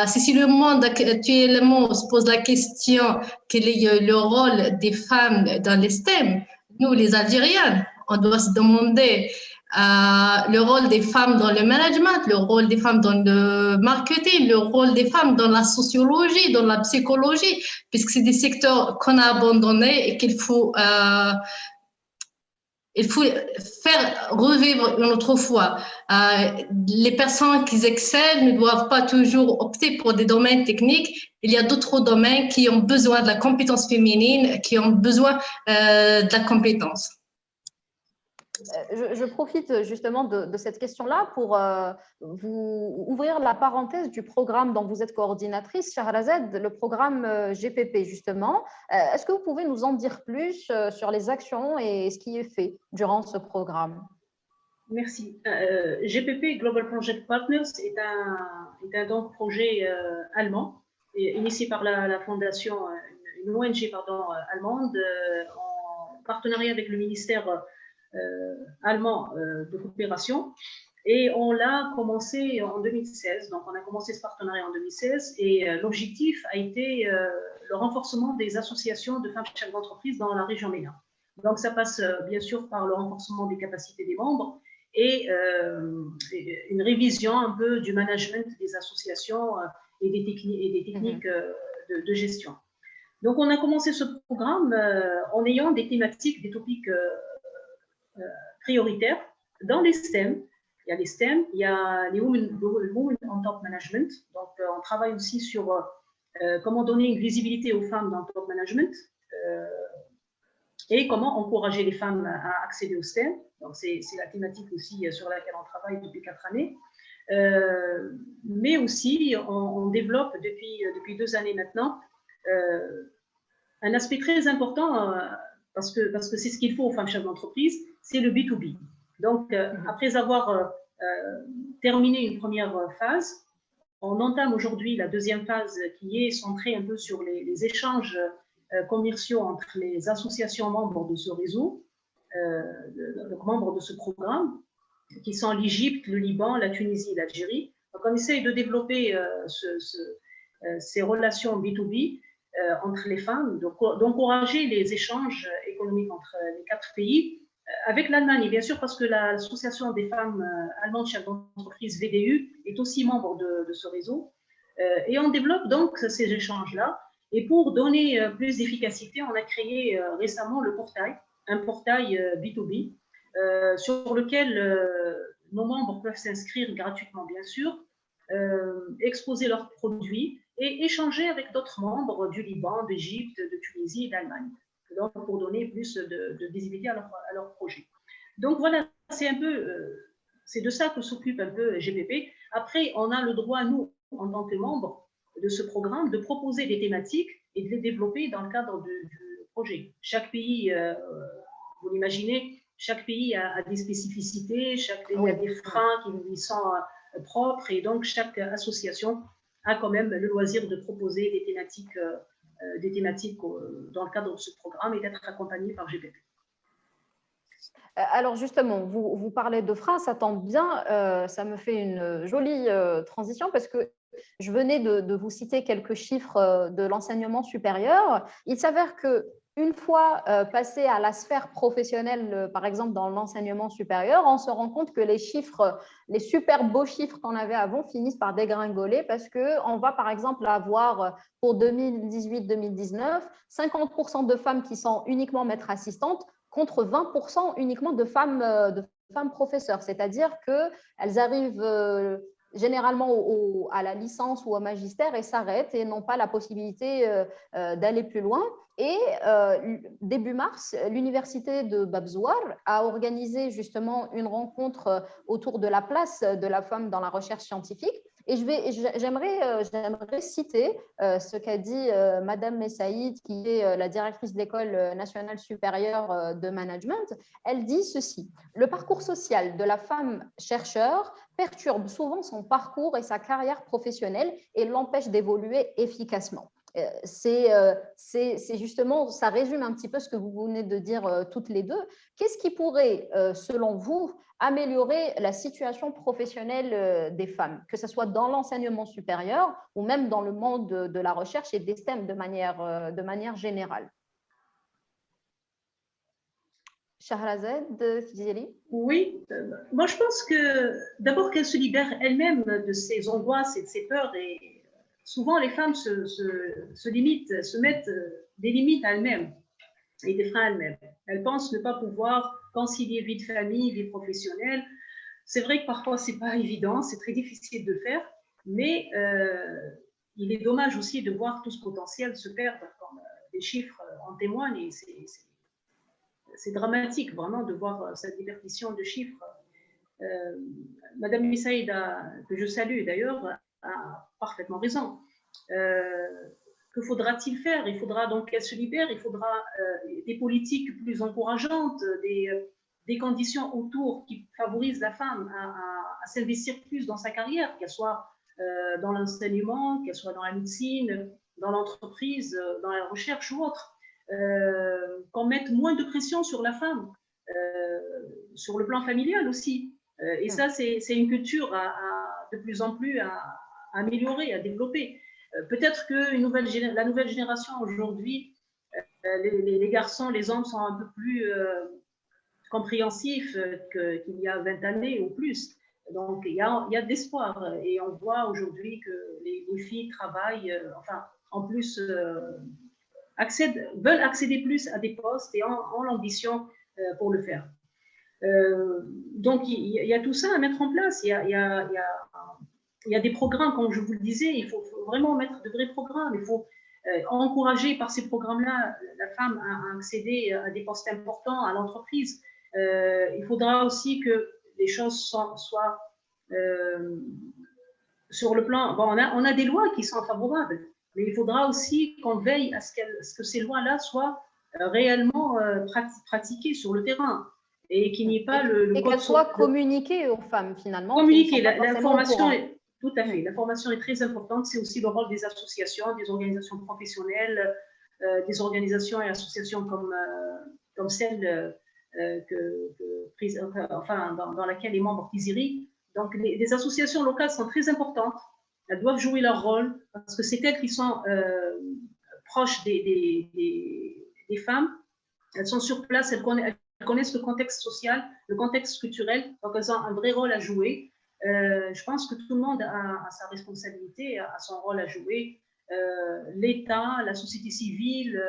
Si le monde actuellement se pose la question quel est le rôle des femmes dans les STEM, nous les Algériennes, on doit se demander le rôle des femmes dans le management, le rôle des femmes dans le marketing, le rôle des femmes dans la sociologie, dans la psychologie, puisque c'est des secteurs qu'on a abandonnés et qu'il faut faire revivre une autre fois. Les personnes qui excellent ne doivent pas toujours opter pour des domaines techniques. Il y a d'autres domaines qui ont besoin de la compétence féminine, qui ont besoin de la compétence. Je profite justement de cette question-là pour vous ouvrir la parenthèse du programme dont vous êtes coordinatrice, Shahrazad, le programme GPP justement. Est-ce que vous pouvez nous en dire plus sur les actions et ce qui est fait durant ce programme? Merci. GPP, Global Project Partners, est un donc projet allemand, initié par la fondation, une ONG allemande, en partenariat avec le ministère allemand de coopération. Et on l'a commencé en 2016. Donc, on a commencé ce partenariat en 2016 et l'objectif a été le renforcement des associations de femmes chefs d'entreprise dans la région MENA. Donc, ça passe bien sûr par le renforcement des capacités des membres et une révision un peu du management des associations et des techniques de gestion. Donc, on a commencé ce programme en ayant des thématiques, des topics prioritaires dans les STEM. Il y a les STEM, il y a les Women on Top Management. Donc, on travaille aussi sur comment donner une visibilité aux femmes dans le top management et comment encourager les femmes à accéder au STEM. Donc, c'est la thématique aussi sur laquelle on travaille depuis 4 années. Mais aussi, on développe depuis 2 années maintenant un aspect très important parce que c'est ce qu'il faut aux femmes chefs d'entreprise, c'est le B2B. Donc, après avoir terminé une première phase, on entame aujourd'hui la deuxième phase qui est centrée un peu sur les échanges commerciaux entre les associations membres de ce réseau, membres de ce programme, qui sont l'Égypte, le Liban, la Tunisie et l'Algérie. Donc, on essaye de développer ces relations B2B entre les femmes, d'encourager les échanges économiques entre les 4 pays, avec l'Allemagne, bien sûr, parce que l'association des femmes allemandes chefs d'entreprise VDU est aussi membre de ce réseau. Et on développe donc ces échanges-là. Et pour donner plus d'efficacité, on a créé récemment un portail B2B, sur lequel nos membres peuvent s'inscrire gratuitement, bien sûr, exposer leurs produits et échanger avec d'autres membres du Liban, d'Égypte, de Tunisie et d'Allemagne, donc pour donner plus de visibilité à leur projet. Donc voilà, c'est un peu, c'est de ça que s'occupe un peu GPP. Après, on a le droit, nous, en tant que membres de ce programme, de proposer des thématiques et de les développer dans le cadre du projet. Chaque pays, vous l'imaginez, chaque pays a des spécificités, chaque pays a des freins qui lui sont propres, et donc chaque association a quand même le loisir de proposer des thématiques dans le cadre de ce programme et d'être accompagnée par GPP. Alors justement, vous parlez de freins, ça tombe bien, ça me fait une jolie transition parce que je venais de vous citer quelques chiffres de l'enseignement supérieur. Il s'avère que une fois passé à la sphère professionnelle, par exemple dans l'enseignement supérieur, on se rend compte que les chiffres, les super beaux chiffres qu'on avait avant finissent par dégringoler parce qu'on va par exemple avoir pour 2018-2019 50% de femmes qui sont uniquement maîtres assistantes contre 20% uniquement de femmes professeurs. C'est-à-dire qu'elles arrivent généralement à la licence ou au magistère et s'arrêtent et n'ont pas la possibilité d'aller plus loin. Et début mars, l'université de Babzouar a organisé justement une rencontre autour de la place de la femme dans la recherche scientifique. Et j'aimerais citer ce qu'a dit Madame Messaïd, qui est la directrice de l'École nationale supérieure de management. Elle dit ceci: le parcours social de la femme chercheur perturbe souvent son parcours et sa carrière professionnelle et l'empêche d'évoluer efficacement. C'est justement, ça résume un petit peu ce que vous venez de dire toutes les deux. Qu'est-ce qui pourrait, selon vous, améliorer la situation professionnelle des femmes, que ce soit dans l'enseignement supérieur ou même dans le monde de la recherche et des STEM de manière générale? Shahrazad, Tijeri? Oui, moi je pense que d'abord qu'elle se libère elle-même de ses angoisses et de ses peurs. Et souvent les femmes se limitent, se mettent des limites à elles-mêmes et des freins à elles-mêmes. Elles pensent ne pas pouvoir concilier vie de famille, vie professionnelle. C'est vrai que parfois c'est pas évident, c'est très difficile de faire, mais il est dommage aussi de voir tout ce potentiel se perdre, comme les chiffres en témoignent, et c'est dramatique vraiment de voir cette déperdition de chiffres. Madame Missaïda, que je salue d'ailleurs, a parfaitement raison. Que faudra-t-il faire? Il faudra donc qu'elle se libère, il faudra des politiques plus encourageantes, des conditions autour qui favorisent la femme à s'investir plus dans sa carrière, qu'elle soit dans l'enseignement, qu'elle soit dans la médecine, dans l'entreprise, dans la recherche ou autre. Qu'on mette moins de pression sur la femme, sur le plan familial aussi. Et ça, c'est une culture de plus en plus à améliorer, à développer. Peut-être que la nouvelle génération aujourd'hui, les garçons, les hommes sont un peu plus compréhensifs qu'il y a 20 années ou plus. Donc, il y a de l'espoir. Et on voit aujourd'hui que les filles travaillent, enfin, en plus, veulent accéder plus à des postes et ont l'ambition pour le faire. Donc, il y a tout ça à mettre en place. Il y a des programmes, comme je vous le disais, il faut vraiment mettre de vrais programmes. Il faut encourager par ces programmes-là la femme à accéder à des postes importants, à l'entreprise. Il faudra aussi que les choses soient sur le plan… Bon, on a des lois qui sont favorables, mais il faudra aussi qu'on veille à ce que ces lois-là soient réellement pratiquées sur le terrain et qu'il n'y ait pas et qu'elles soient communiquées aux femmes finalement. Communiquées, l'information est… Tout à fait. L'information est très importante. C'est aussi le rôle des associations, des organisations professionnelles, des organisations et associations comme celle dans laquelle est membre Tiziri. Donc, les associations locales sont très importantes. Elles doivent jouer leur rôle parce que c'est elles qui sont proches des femmes. Elles sont sur place, elles connaissent le contexte social, le contexte culturel. Donc, elles ont un vrai rôle à jouer. Je pense que tout le monde a sa responsabilité, a son rôle à jouer. L'État, la société civile,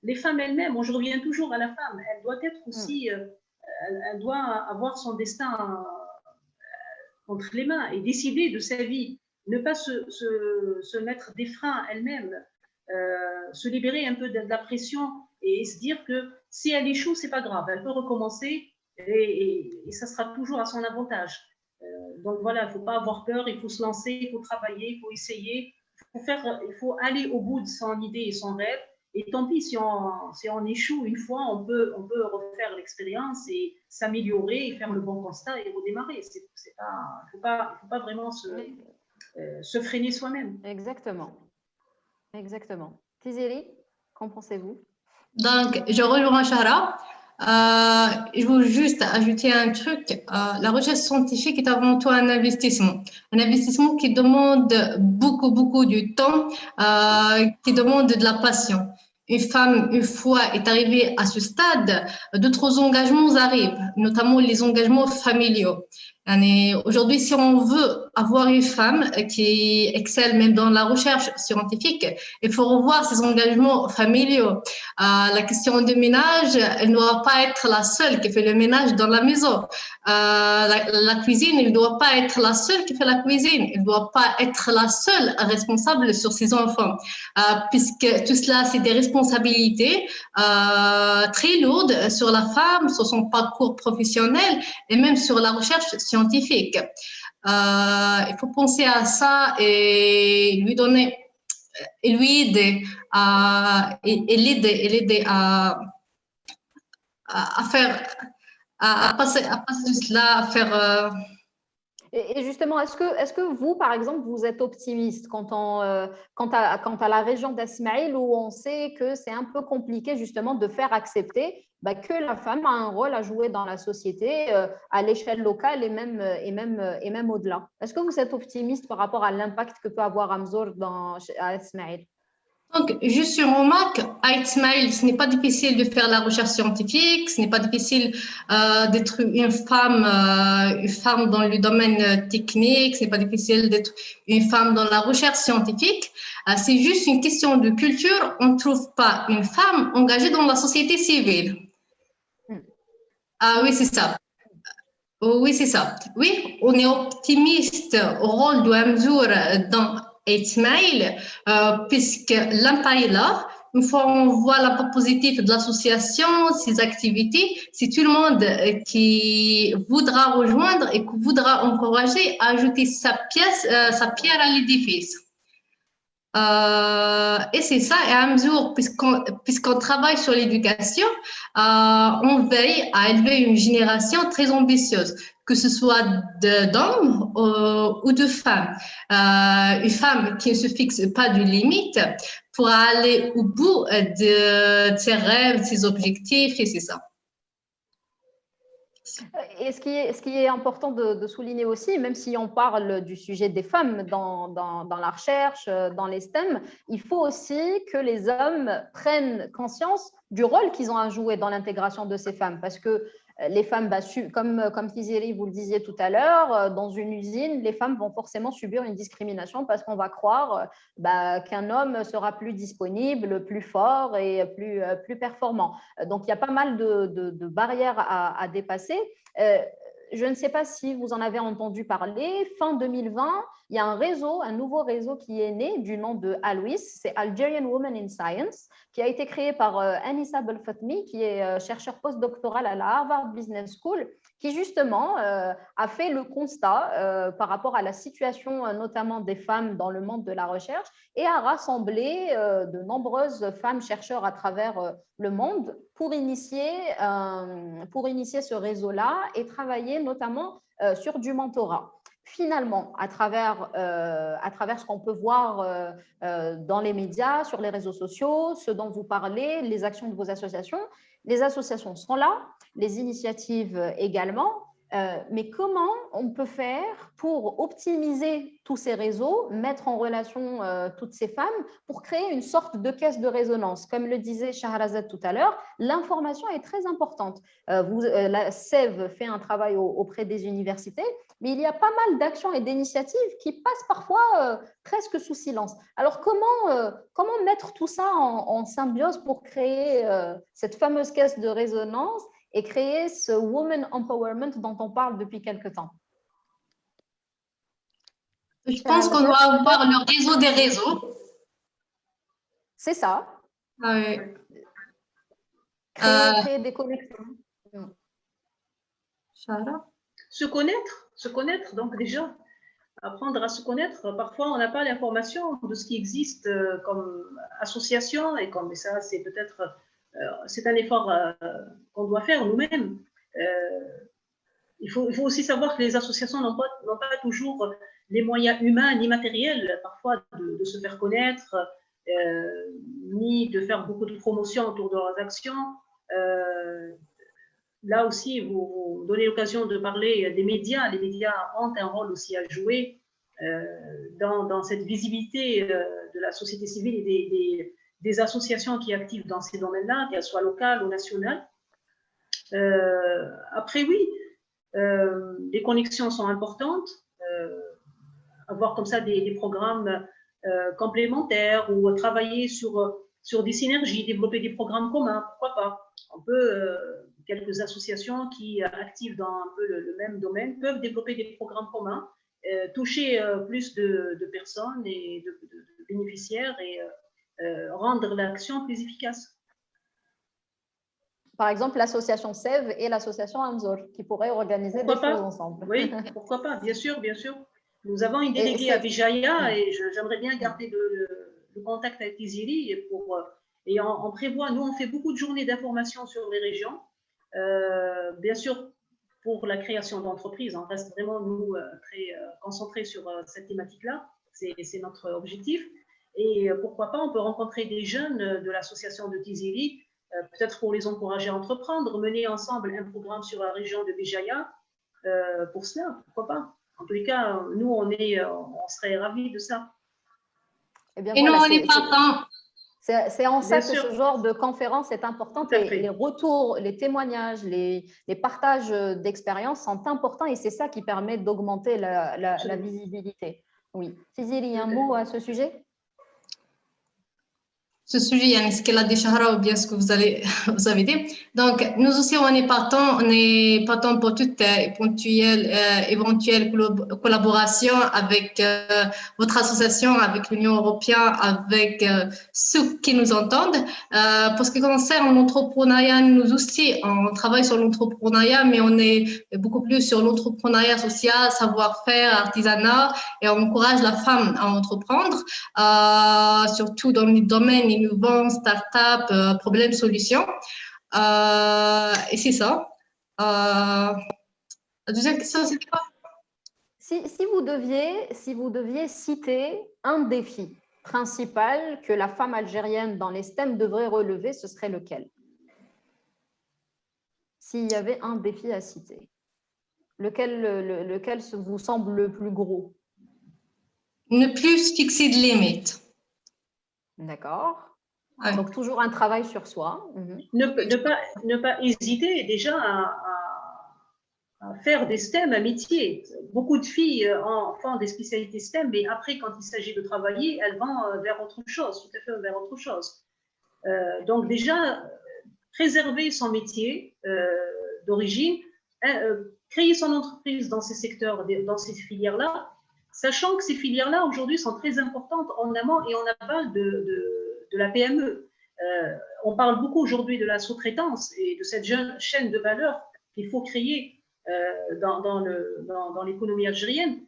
les femmes elles-mêmes. Moi, je reviens toujours à la femme. Elle doit être aussi, elle doit avoir son destin entre les mains et décider de sa vie. Ne pas se mettre des freins elle-même, se libérer un peu de la pression et se dire que si elle échoue, c'est pas grave. Elle peut recommencer et ça sera toujours à son avantage. Donc voilà, il ne faut pas avoir peur, il faut se lancer, il faut travailler, il faut essayer, il faut aller au bout de son idée et son rêve. Et tant pis, si on échoue une fois, on peut refaire l'expérience et s'améliorer et faire le bon constat et redémarrer. Il ne faut pas vraiment se freiner soi-même. Exactement. Exactement. Tizeri, qu'en pensez-vous? Donc, je rejoins Shahra. Je veux juste ajouter un truc. La recherche scientifique est avant tout un investissement qui demande beaucoup de temps, qui demande de la passion. une femme, une fois est arrivée à ce stade, d'autres engagements arrivent, notamment les engagements familiaux. Aujourd'hui, si on veut avoir une femme qui excelle même dans la recherche scientifique, il faut revoir ses engagements familiaux. La question du ménage, elle ne doit pas être la seule qui fait le ménage dans la maison. La cuisine, elle ne doit pas être la seule qui fait la cuisine. Elle ne doit pas être la seule responsable sur ses enfants, puisque tout cela, c'est des responsabilités très lourdes sur la femme, sur son parcours professionnel et même sur la recherche scientifique. Il faut penser à ça et lui donner, et lui aider, et l'aider à faire, à passer de cela, à faire. Et justement, est-ce que vous, par exemple, vous êtes optimiste quant à la région d'Asmaïl, où on sait que c'est un peu compliqué justement de faire accepter que la femme a un rôle à jouer dans la société à l'échelle locale et même au-delà. Est-ce que vous êtes optimiste par rapport à l'impact que peut avoir Amzour à Asmaïl? Donc, juste une remarque, à Ismaël, ce n'est pas difficile de faire la recherche scientifique, ce n'est pas difficile d'être une femme dans le domaine technique, ce n'est pas difficile d'être une femme dans la recherche scientifique. C'est juste une question de culture. On ne trouve pas une femme engagée dans la société civile. Ah oui, c'est ça. Oui, c'est ça. Oui, on est optimiste au rôle de Amzour dans Ismaël, puisque l'impact est là. Une fois on voit l'impact positif de l'association, ses activités, c'est tout le monde qui voudra rejoindre et qui voudra encourager à ajouter sa pierre à l'édifice. Et c'est ça, et à mesure, puisqu'on travaille sur l'éducation, on veille à élever une génération très ambitieuse, que ce soit d'hommes ou de femmes. Une femme qui ne se fixe pas de limites pour aller au bout de ses rêves, de ses objectifs, et c'est ça. Et ce qui est important de souligner aussi, même si on parle du sujet des femmes dans la recherche, dans les STEM, il faut aussi que les hommes prennent conscience du rôle qu'ils ont à jouer dans l'intégration de ces femmes. Parce que les femmes, comme Tiziri, vous le disiez tout à l'heure, dans une usine, les femmes vont forcément subir une discrimination parce qu'on va croire qu'un homme sera plus disponible, plus fort et plus performant. Donc, il y a pas mal de barrières à dépasser. Je ne sais pas si vous en avez entendu parler. Fin 2020, il y a un nouveau réseau qui est né du nom de ALWIS, c'est Algerian Women in Science, qui a été créé par Anissa Belfatmi, qui est chercheur postdoctoral à la Harvard Business School, qui justement a fait le constat par rapport à la situation notamment des femmes dans le monde de la recherche et a rassemblé de nombreuses femmes chercheurs à travers le monde pour initier ce réseau-là et travailler notamment sur du mentorat. Finalement, à travers ce qu'on peut voir dans les médias, sur les réseaux sociaux, ce dont vous parlez, les actions de vos associations, les associations sont là, les initiatives également, mais comment on peut faire pour optimiser tous ces réseaux, mettre en relation toutes ces femmes pour créer une sorte de caisse de résonance? Comme le disait Shahrazad tout à l'heure, l'information est très importante. La SEV fait un travail auprès des universités, mais il y a pas mal d'actions et d'initiatives qui passent parfois presque sous silence. Alors, comment mettre tout ça en symbiose pour créer cette fameuse caisse de résonance et créer ce woman empowerment dont on parle depuis quelque temps? Je pense qu'on doit avoir le réseau des réseaux. C'est ça. Ah oui. Créer des connexions. Chara? Se connaître, donc déjà, apprendre à se connaître. Parfois, on n'a pas l'information de ce qui existe comme association et comme ça, c'est peut-être c'est un effort qu'on doit faire nous-mêmes. Il faut aussi savoir que les associations n'ont pas toujours les moyens humains ni matériels, parfois, de se faire connaître, ni de faire beaucoup de promotion autour de leurs actions. Là aussi, vous donnez l'occasion de parler des médias. Les médias ont un rôle aussi à jouer dans cette visibilité de la société civile et des associations qui sont actives dans ces domaines-là, qu'elles soient locales ou nationales. Après, oui, les connexions sont importantes. Avoir comme ça des programmes complémentaires ou travailler sur des synergies, développer des programmes communs, pourquoi pas. On peut, quelques associations qui actives dans un peu le même domaine peuvent développer des programmes communs, toucher plus de personnes et de bénéficiaires et rendre l'action plus efficace. Par exemple, l'association SEV et l'association Anzor qui pourraient organiser des choses ensemble. Oui, pourquoi pas, bien sûr, bien sûr. Nous avons une déléguée à Béjaïa et j'aimerais bien garder le contact avec Tiziri et on prévoit, nous on fait beaucoup de journées d'information sur les régions. Bien sûr, pour la création d'entreprises, on reste vraiment nous très concentrés sur cette thématique-là, c'est notre objectif. Et pourquoi pas, on peut rencontrer des jeunes de l'association de Tiziri, peut-être pour les encourager à entreprendre, mener ensemble un programme sur la région de Béjaïa, pour cela, pourquoi pas. En tous les cas, nous, on serait ravis de ça. Eh bien, et voilà, nous, on n'est pas tant. C'est en ça Bien que sûr. ce genre de conférence est importante et les retours, les témoignages, les partages d'expériences sont importants et c'est ça qui permet d'augmenter la visibilité. Oui. Tiziri, il y a un mot à ce sujet? Ce sujet, ce qu'elle a dit, Shahra, ou bien ce que vous avez dit. Donc, nous aussi, on est partant pour toute éventuelle collaboration avec votre association, avec l'Union européenne, avec ceux qui nous entendent. Pour ce qui concerne l'entrepreneuriat, nous aussi, on travaille sur l'entrepreneuriat, mais on est beaucoup plus sur l'entrepreneuriat social, savoir-faire, artisanat, et on encourage la femme à entreprendre, surtout dans les domaines innovants, start-up, problèmes-solutions. Et c'est ça. La deuxième question, c'est quoi? Si vous deviez citer un défi principal que la femme algérienne dans les STEM devrait relever, ce serait lequel? S'il y avait un défi à citer, lequel vous semble le plus gros? Ne plus fixer de limites. D'accord. Ouais. Donc, toujours un travail sur soi. Ne pas hésiter déjà à faire des STEM à métier. Beaucoup de filles font des spécialités STEM, mais après, quand il s'agit de travailler, elles vont vers autre chose, tout à fait vers autre chose. Donc déjà, préserver son métier d'origine, créer son entreprise dans ces secteurs, dans ces filières-là, sachant que ces filières-là, aujourd'hui, sont très importantes en amont et en aval de la PME. On parle beaucoup aujourd'hui de la sous-traitance et de cette jeune chaîne de valeur qu'il faut créer dans l'économie algérienne.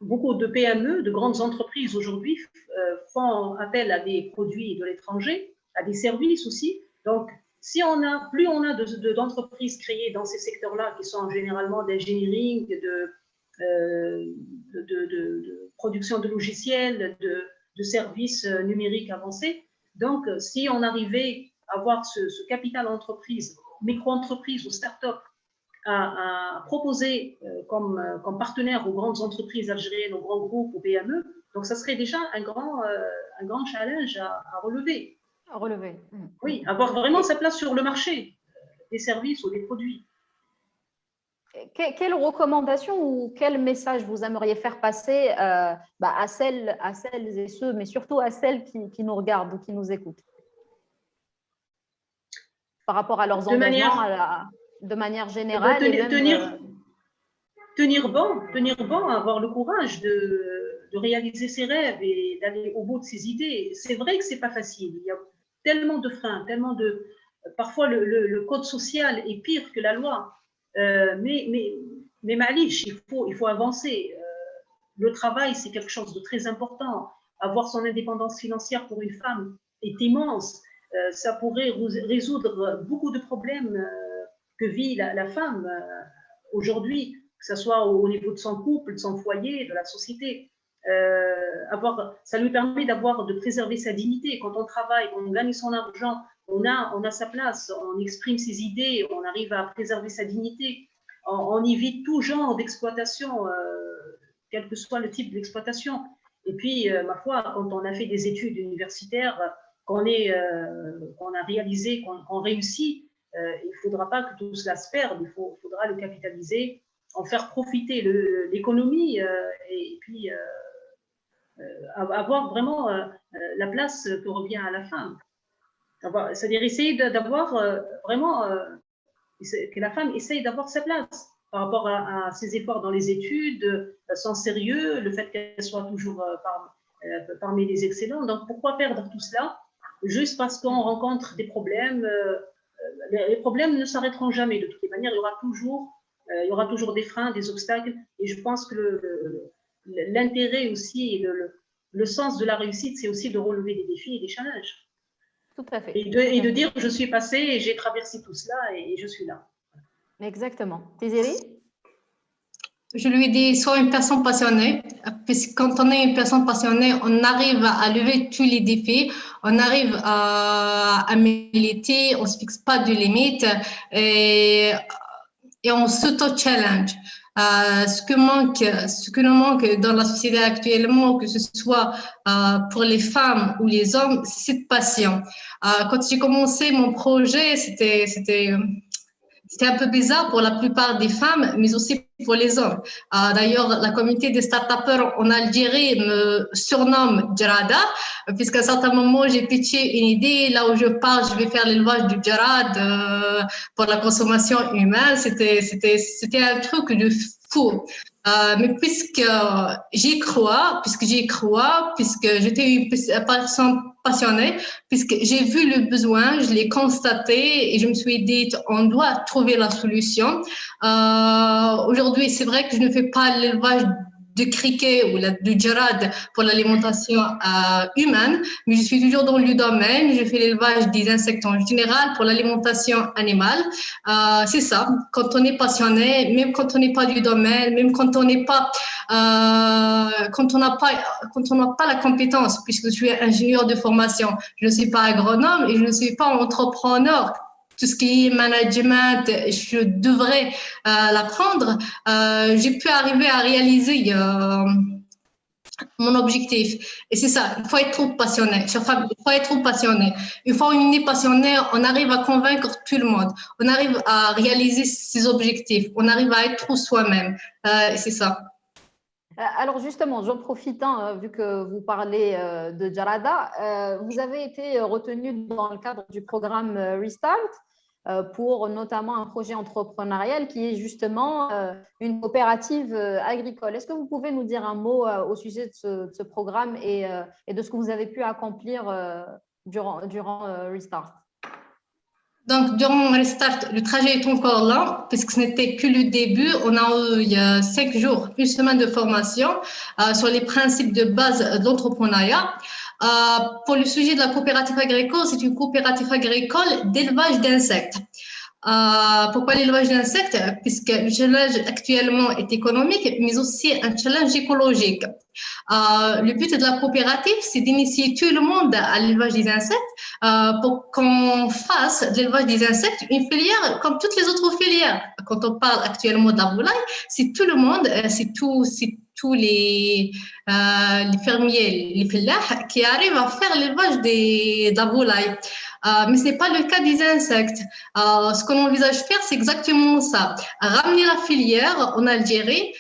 Beaucoup de PME, de grandes entreprises aujourd'hui font appel à des produits de l'étranger, à des services aussi. Donc, plus on a d'entreprises créées dans ces secteurs-là, qui sont généralement d'engineering, de production de logiciels, de services numériques avancés. Donc, si on arrivait à avoir ce capital entreprise, micro-entreprise ou start-up, à proposer comme partenaire aux grandes entreprises algériennes, aux grands groupes, aux PME, donc ça serait déjà un grand challenge à relever. À relever. Oui, avoir vraiment sa place sur le marché des services ou des produits. Quelle recommandation ou quel message vous aimeriez faire passer à celles et ceux, mais surtout à celles qui nous regardent ou qui nous écoutent par rapport à leurs engagements de manière générale? Tenir bon, avoir le courage de réaliser ses rêves et d'aller au bout de ses idées. C'est vrai que c'est pas facile. Il y a tellement de freins, parfois le code social est pire que la loi. Mais Malish, il faut avancer. Le travail, c'est quelque chose de très important. Avoir son indépendance financière pour une femme est immense. Ça pourrait résoudre beaucoup de problèmes que vit la femme aujourd'hui, que ce soit au niveau de son couple, de son foyer, de la société. Ça lui permet de préserver sa dignité. Quand on travaille, on gagne son argent, on a sa place, on exprime ses idées, on arrive à préserver sa dignité. On évite tout genre d'exploitation, quel que soit le type d'exploitation. Et puis, ma foi, quand on a fait des études universitaires, qu'on a réalisé, qu'on réussit, il ne faudra pas que tout cela se perde, il faudra le capitaliser, en faire profiter l'économie et puis avoir vraiment la place que revient à la femme. C'est-à-dire essayer d'avoir vraiment que la femme essaye d'avoir sa place par rapport à ses efforts dans les études, son sérieux, le fait qu'elle soit toujours parmi les excellents. Donc, pourquoi perdre tout cela juste parce qu'on rencontre des problèmes les problèmes ne s'arrêteront jamais. De toutes les manières, il y aura toujours des freins, des obstacles. Et je pense que l'intérêt aussi et le sens de la réussite, c'est aussi de relever des défis et des challenges. Tout à fait. Et de dire, je suis passée et j'ai traversé tout cela et je suis là. Exactement. Thésée? Je lui dis, sois une personne passionnée, puisque quand on est une personne passionnée, on arrive à lever tous les défis, on arrive à militer, on ne se fixe pas de limites et on s'auto-challenge. Ce que nous manque dans la société actuellement, que ce soit pour les femmes ou les hommes, c'est cette passion. Quand j'ai commencé mon projet, c'était un peu bizarre pour la plupart des femmes, mais aussi pour les hommes. D'ailleurs, la communauté des start-upers en Algérie me surnomme Jarada, puisqu'à un certain moment, j'ai pitché une idée. Là où je pars, je vais faire l'élevage du Jarad pour la consommation humaine. C'était un truc de fou. Mais puisque j'y crois, puisque j'étais une personne passionnée, puisque j'ai vu le besoin, je l'ai constaté et je me suis dit, on doit trouver la solution. Aujourd'hui, c'est vrai que je ne fais pas l'élevage de criquet ou de jarad pour l'alimentation humaine, mais je suis toujours dans le domaine. Je fais l'élevage des insectes en général pour l'alimentation animale. C'est ça. Quand on est passionné, même quand on n'est pas du domaine, même quand on n'est pas, quand on n'a pas la compétence, puisque je suis ingénieur de formation, je ne suis pas agronome et je ne suis pas entrepreneur. Tout ce qui est management, je devrais l'apprendre. J'ai pu arriver à réaliser mon objectif. Et c'est ça, il faut être trop passionné. Il faut être trop passionné. Une fois on est passionné, on arrive à convaincre tout le monde. On arrive à réaliser ses objectifs. On arrive à être soi-même. C'est ça. Alors justement, j'en profite, vu que vous parlez de Jarada, vous avez été retenu dans le cadre du programme Restart pour notamment un projet entrepreneurial qui est justement une coopérative agricole. Est-ce que vous pouvez nous dire un mot au sujet de ce programme et de ce que vous avez pu accomplir durant Restart? Donc, durant Restart, le trajet est encore lent, puisque ce n'était que le début. On a eu il y a 5 jours, une semaine de formation sur les principes de base de l'entrepreneuriat. Pour le sujet de la coopérative agricole, c'est une coopérative agricole d'élevage d'insectes. Pourquoi l'élevage d'insectes? Puisque le challenge actuellement est économique, mais aussi un challenge écologique. Le but de la coopérative, c'est d'initier tout le monde à l'élevage des insectes pour qu'on fasse de l'élevage des insectes une filière comme toutes les autres filières. Quand on parle actuellement de la volaille, c'est tout le monde, c'est tous les fermiers, les fillahs qui arrivent à faire l'élevage de la volaille. Mais ce n'est pas le cas des insectes. Ce qu'on envisage faire, c'est exactement ça. Ramener la filière en Algérie,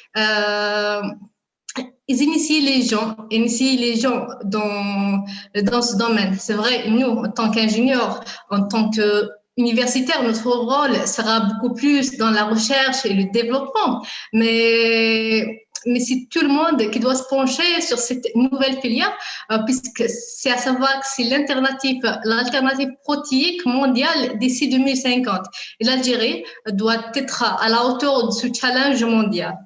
initier les gens dans ce domaine. C'est vrai, nous, en tant qu'ingénieurs, en tant qu'universitaires, notre rôle sera beaucoup plus dans la recherche et le développement. Mais c'est tout le monde qui doit se pencher sur cette nouvelle filière, puisque c'est à savoir que c'est l'alternative protéique mondiale d'ici 2050. Et l'Algérie doit être à la hauteur de ce challenge mondial.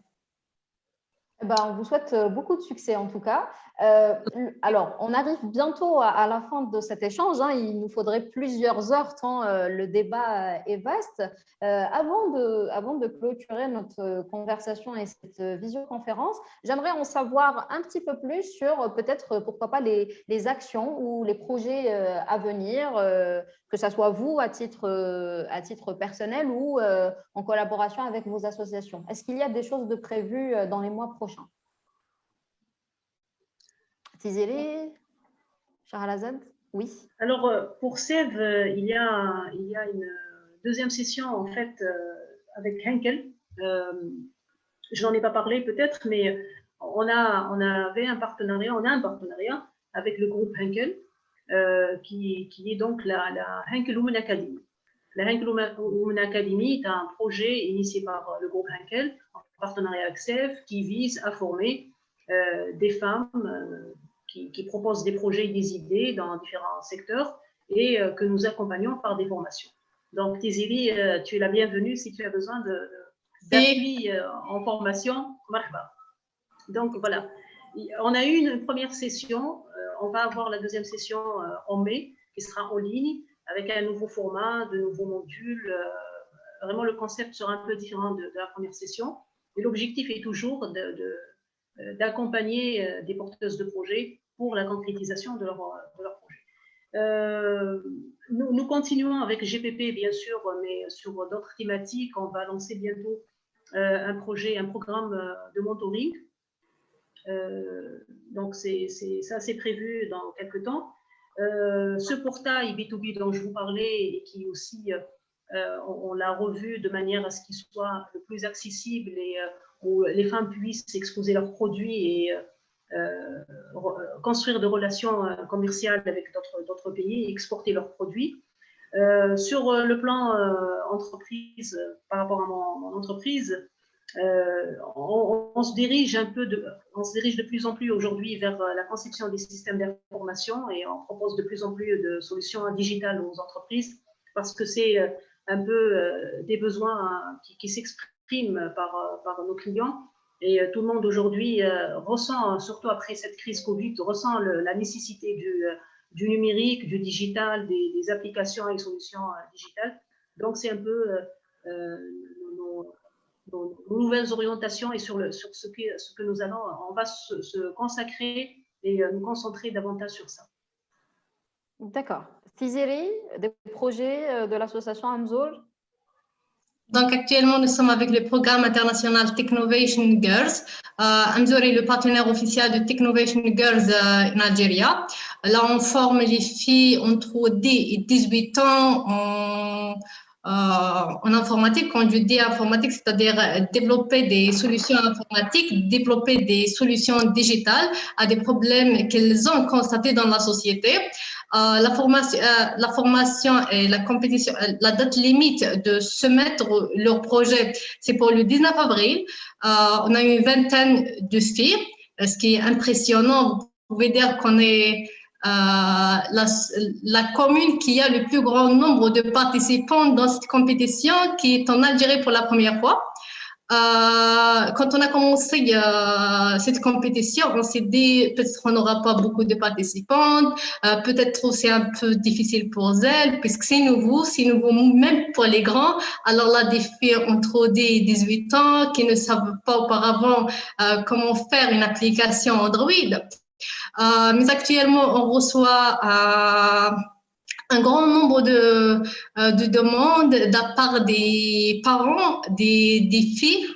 On vous souhaite beaucoup de succès en tout cas. Alors, on arrive bientôt à la fin de cet échange. Il nous faudrait plusieurs heures tant le débat est vaste. Avant de clôturer notre conversation et cette visioconférence, j'aimerais en savoir un petit peu plus sur peut-être, pourquoi pas, les actions ou les projets à venir, que ce soit vous à titre personnel ou en collaboration avec vos associations. Est-ce qu'il y a des choses de prévues dans les mois prochains? Tizeli, Shahrazad? Oui. Alors, pour Sève, il y a une deuxième session, en fait, avec Henkel. Je n'en ai pas parlé peut-être, mais on a un partenariat avec le groupe Henkel, qui est donc la Henkel Women Academy. La Henkel Women Academy est un projet initié par le groupe Henkel, en partenariat avec Sève, qui vise à former des femmes qui proposent des projets et des idées dans différents secteurs et que nous accompagnons par des formations. Donc, Tizeli, tu es la bienvenue si tu as besoin d'appui en formation. Donc, voilà. On a eu une première session. On va avoir la deuxième session en mai, qui sera en ligne, avec un nouveau format, de nouveaux modules. Vraiment, le concept sera un peu différent de la première session. Et l'objectif est toujours d'accompagner des porteuses de projets pour la concrétisation de leur projet. Nous continuons avec GPP, bien sûr, mais sur d'autres thématiques. On va lancer bientôt un programme de mentoring. Donc, ça, c'est prévu dans quelques temps. Ce portail B2B dont je vous parlais et qui aussi, on l'a revu de manière à ce qu'il soit le plus accessible et où les femmes puissent exposer leurs produits et construire des relations commerciales avec d'autres pays et exporter leurs produits. Sur le plan entreprise, par rapport à mon entreprise, on se dirige de plus en plus aujourd'hui vers la conception des systèmes d'information et on propose de plus en plus de solutions digitales aux entreprises parce que c'est un peu des besoins qui s'expriment par nos clients. Et tout le monde aujourd'hui ressent, surtout après cette crise Covid, ressent la nécessité du numérique, du digital, des applications et solutions digitales. Donc, c'est un peu nos nouvelles orientations et sur ce que nous allons, on va se consacrer et nous concentrer davantage sur ça. D'accord. Tizeli, des projets de l'association Amzour? Donc, actuellement, nous sommes avec le programme international Technovation Girls. Amzour est le partenaire officiel de Technovation Girls en Algérie. Là, on forme les filles entre 10 et 18 ans en informatique. Quand je dis informatique, c'est-à-dire développer des solutions informatiques, développer des solutions digitales à des problèmes qu'elles ont constatés dans la société. La formation et la compétition, la date limite de soumettre leur projet, c'est pour le 19 avril. On a une vingtaine de filles, ce qui est impressionnant. Vous pouvez dire qu'on est la commune qui a le plus grand nombre de participants dans cette compétition, qui est en Algérie pour la première fois. Quand on a commencé cette compétition, on s'est dit peut-être qu'on n'aura pas beaucoup de participantes, peut-être c'est un peu difficile pour elles, puisque c'est nouveau même pour les grands. Alors là, des filles entre 10 et 18 ans qui ne savent pas auparavant comment faire une application Android. Mais actuellement, on reçoit un grand nombre de demandes de la part des parents, des filles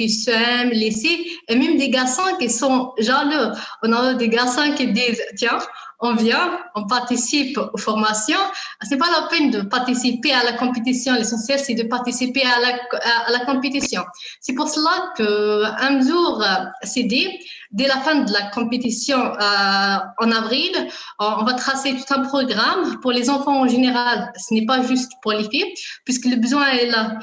SEM, lycée, et même des garçons qui sont jaloux. On a des garçons qui disent, tiens, on vient, on participe aux formations. C'est pas la peine de participer à la compétition. L'essentiel, c'est de participer à la compétition. C'est pour cela que Amzour s'est dit, dès la fin de la compétition en avril, on va tracer tout un programme pour les enfants en général. Ce n'est pas juste pour les filles, puisque le besoin est là.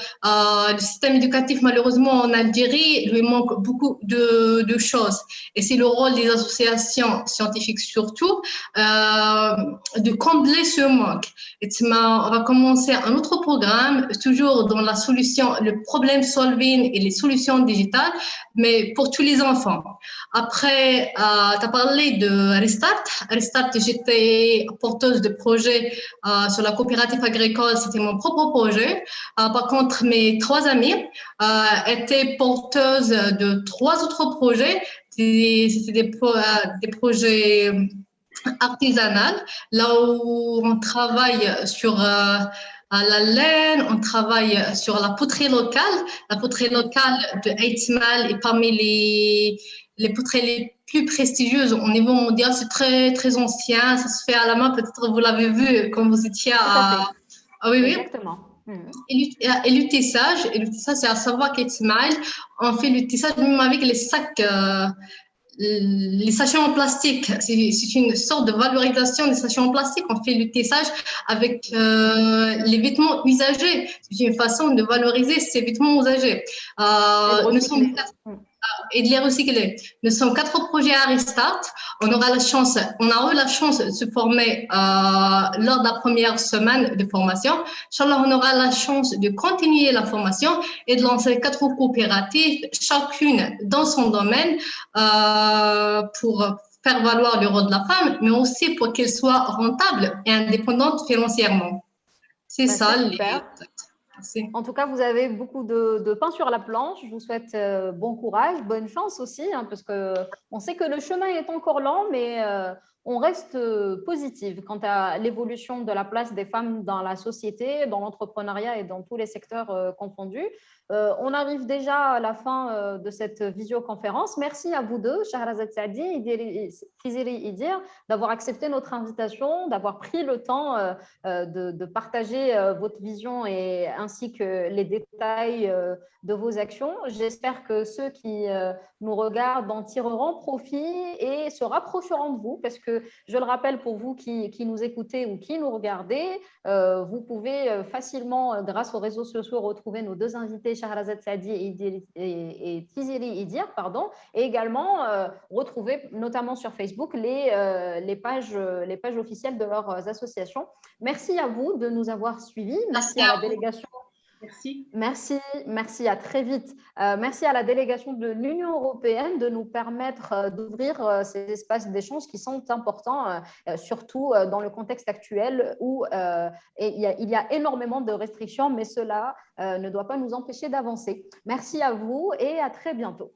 Le système éducatif, malheureusement, en Algérie, lui manque beaucoup de choses. Et c'est le rôle des associations scientifiques surtout de combler ce manque. Et on va commencer un autre programme, toujours dans la solution, le problème solving et les solutions digitales, mais pour tous les enfants. Après, tu as parlé de Restart. Restart, j'étais porteuse de projet sur la coopérative agricole, c'était mon propre projet. Par contre, mes 3 amis étaient porteuses de 3 autres projets. C'était des projets artisanaux, là où on travaille sur la laine, on travaille sur la poterie locale. La poterie locale de Aïtmal est parmi les portraits les plus prestigieuses au niveau mondial. C'est très, très ancien. Ça se fait à la main. Peut-être vous l'avez vu quand vous étiez à… Ah oui, oui. Exactement. Et le tissage, c'est à savoir qu'Etsmail, on fait le tissage même avec les sacs, les sachets en plastique. C'est une sorte de valorisation des sachets en plastique. On fait le tissage avec les vêtements usagés. C'est une façon de valoriser ces vêtements usagés. Nous sommes et de les recycler. Nous sommes 4 projets à Restart. On a eu la chance de se former lors de la première semaine de formation. Inch'Allah, on aura la chance de continuer la formation et de lancer 4 coopératives, chacune dans son domaine, pour faire valoir le rôle de la femme, mais aussi pour qu'elle soit rentable et indépendante financièrement. C'est ça. En tout cas, vous avez beaucoup de pain sur la planche. Je vous souhaite bon courage, bonne chance aussi, hein, parce qu'on sait que le chemin est encore lent, mais on reste positive quant à l'évolution de la place des femmes dans la société, dans l'entrepreneuriat et dans tous les secteurs confondus. On arrive déjà à la fin de cette visioconférence. Merci à vous deux, Shahrazad Saadi et Tiziri Idir, d'avoir accepté notre invitation, d'avoir pris le temps de partager votre vision et ainsi que les détails de vos actions. J'espère que ceux qui nous regardent en tireront profit et se rapprocheront de vous, parce que je le rappelle pour vous qui nous écoutez ou qui nous regardez, vous pouvez facilement, grâce aux réseaux sociaux, retrouver nos deux invités, Shahrazad Saadi et Tiziri Idir, et également retrouver notamment sur Facebook les pages officielles de leurs associations. Merci à vous de nous avoir suivis. Merci à la délégation. Merci, à très vite. Merci à la délégation de l'Union européenne de nous permettre d'ouvrir ces espaces d'échange qui sont importants, surtout dans le contexte actuel où il y a énormément de restrictions, mais cela ne doit pas nous empêcher d'avancer. Merci à vous et à très bientôt.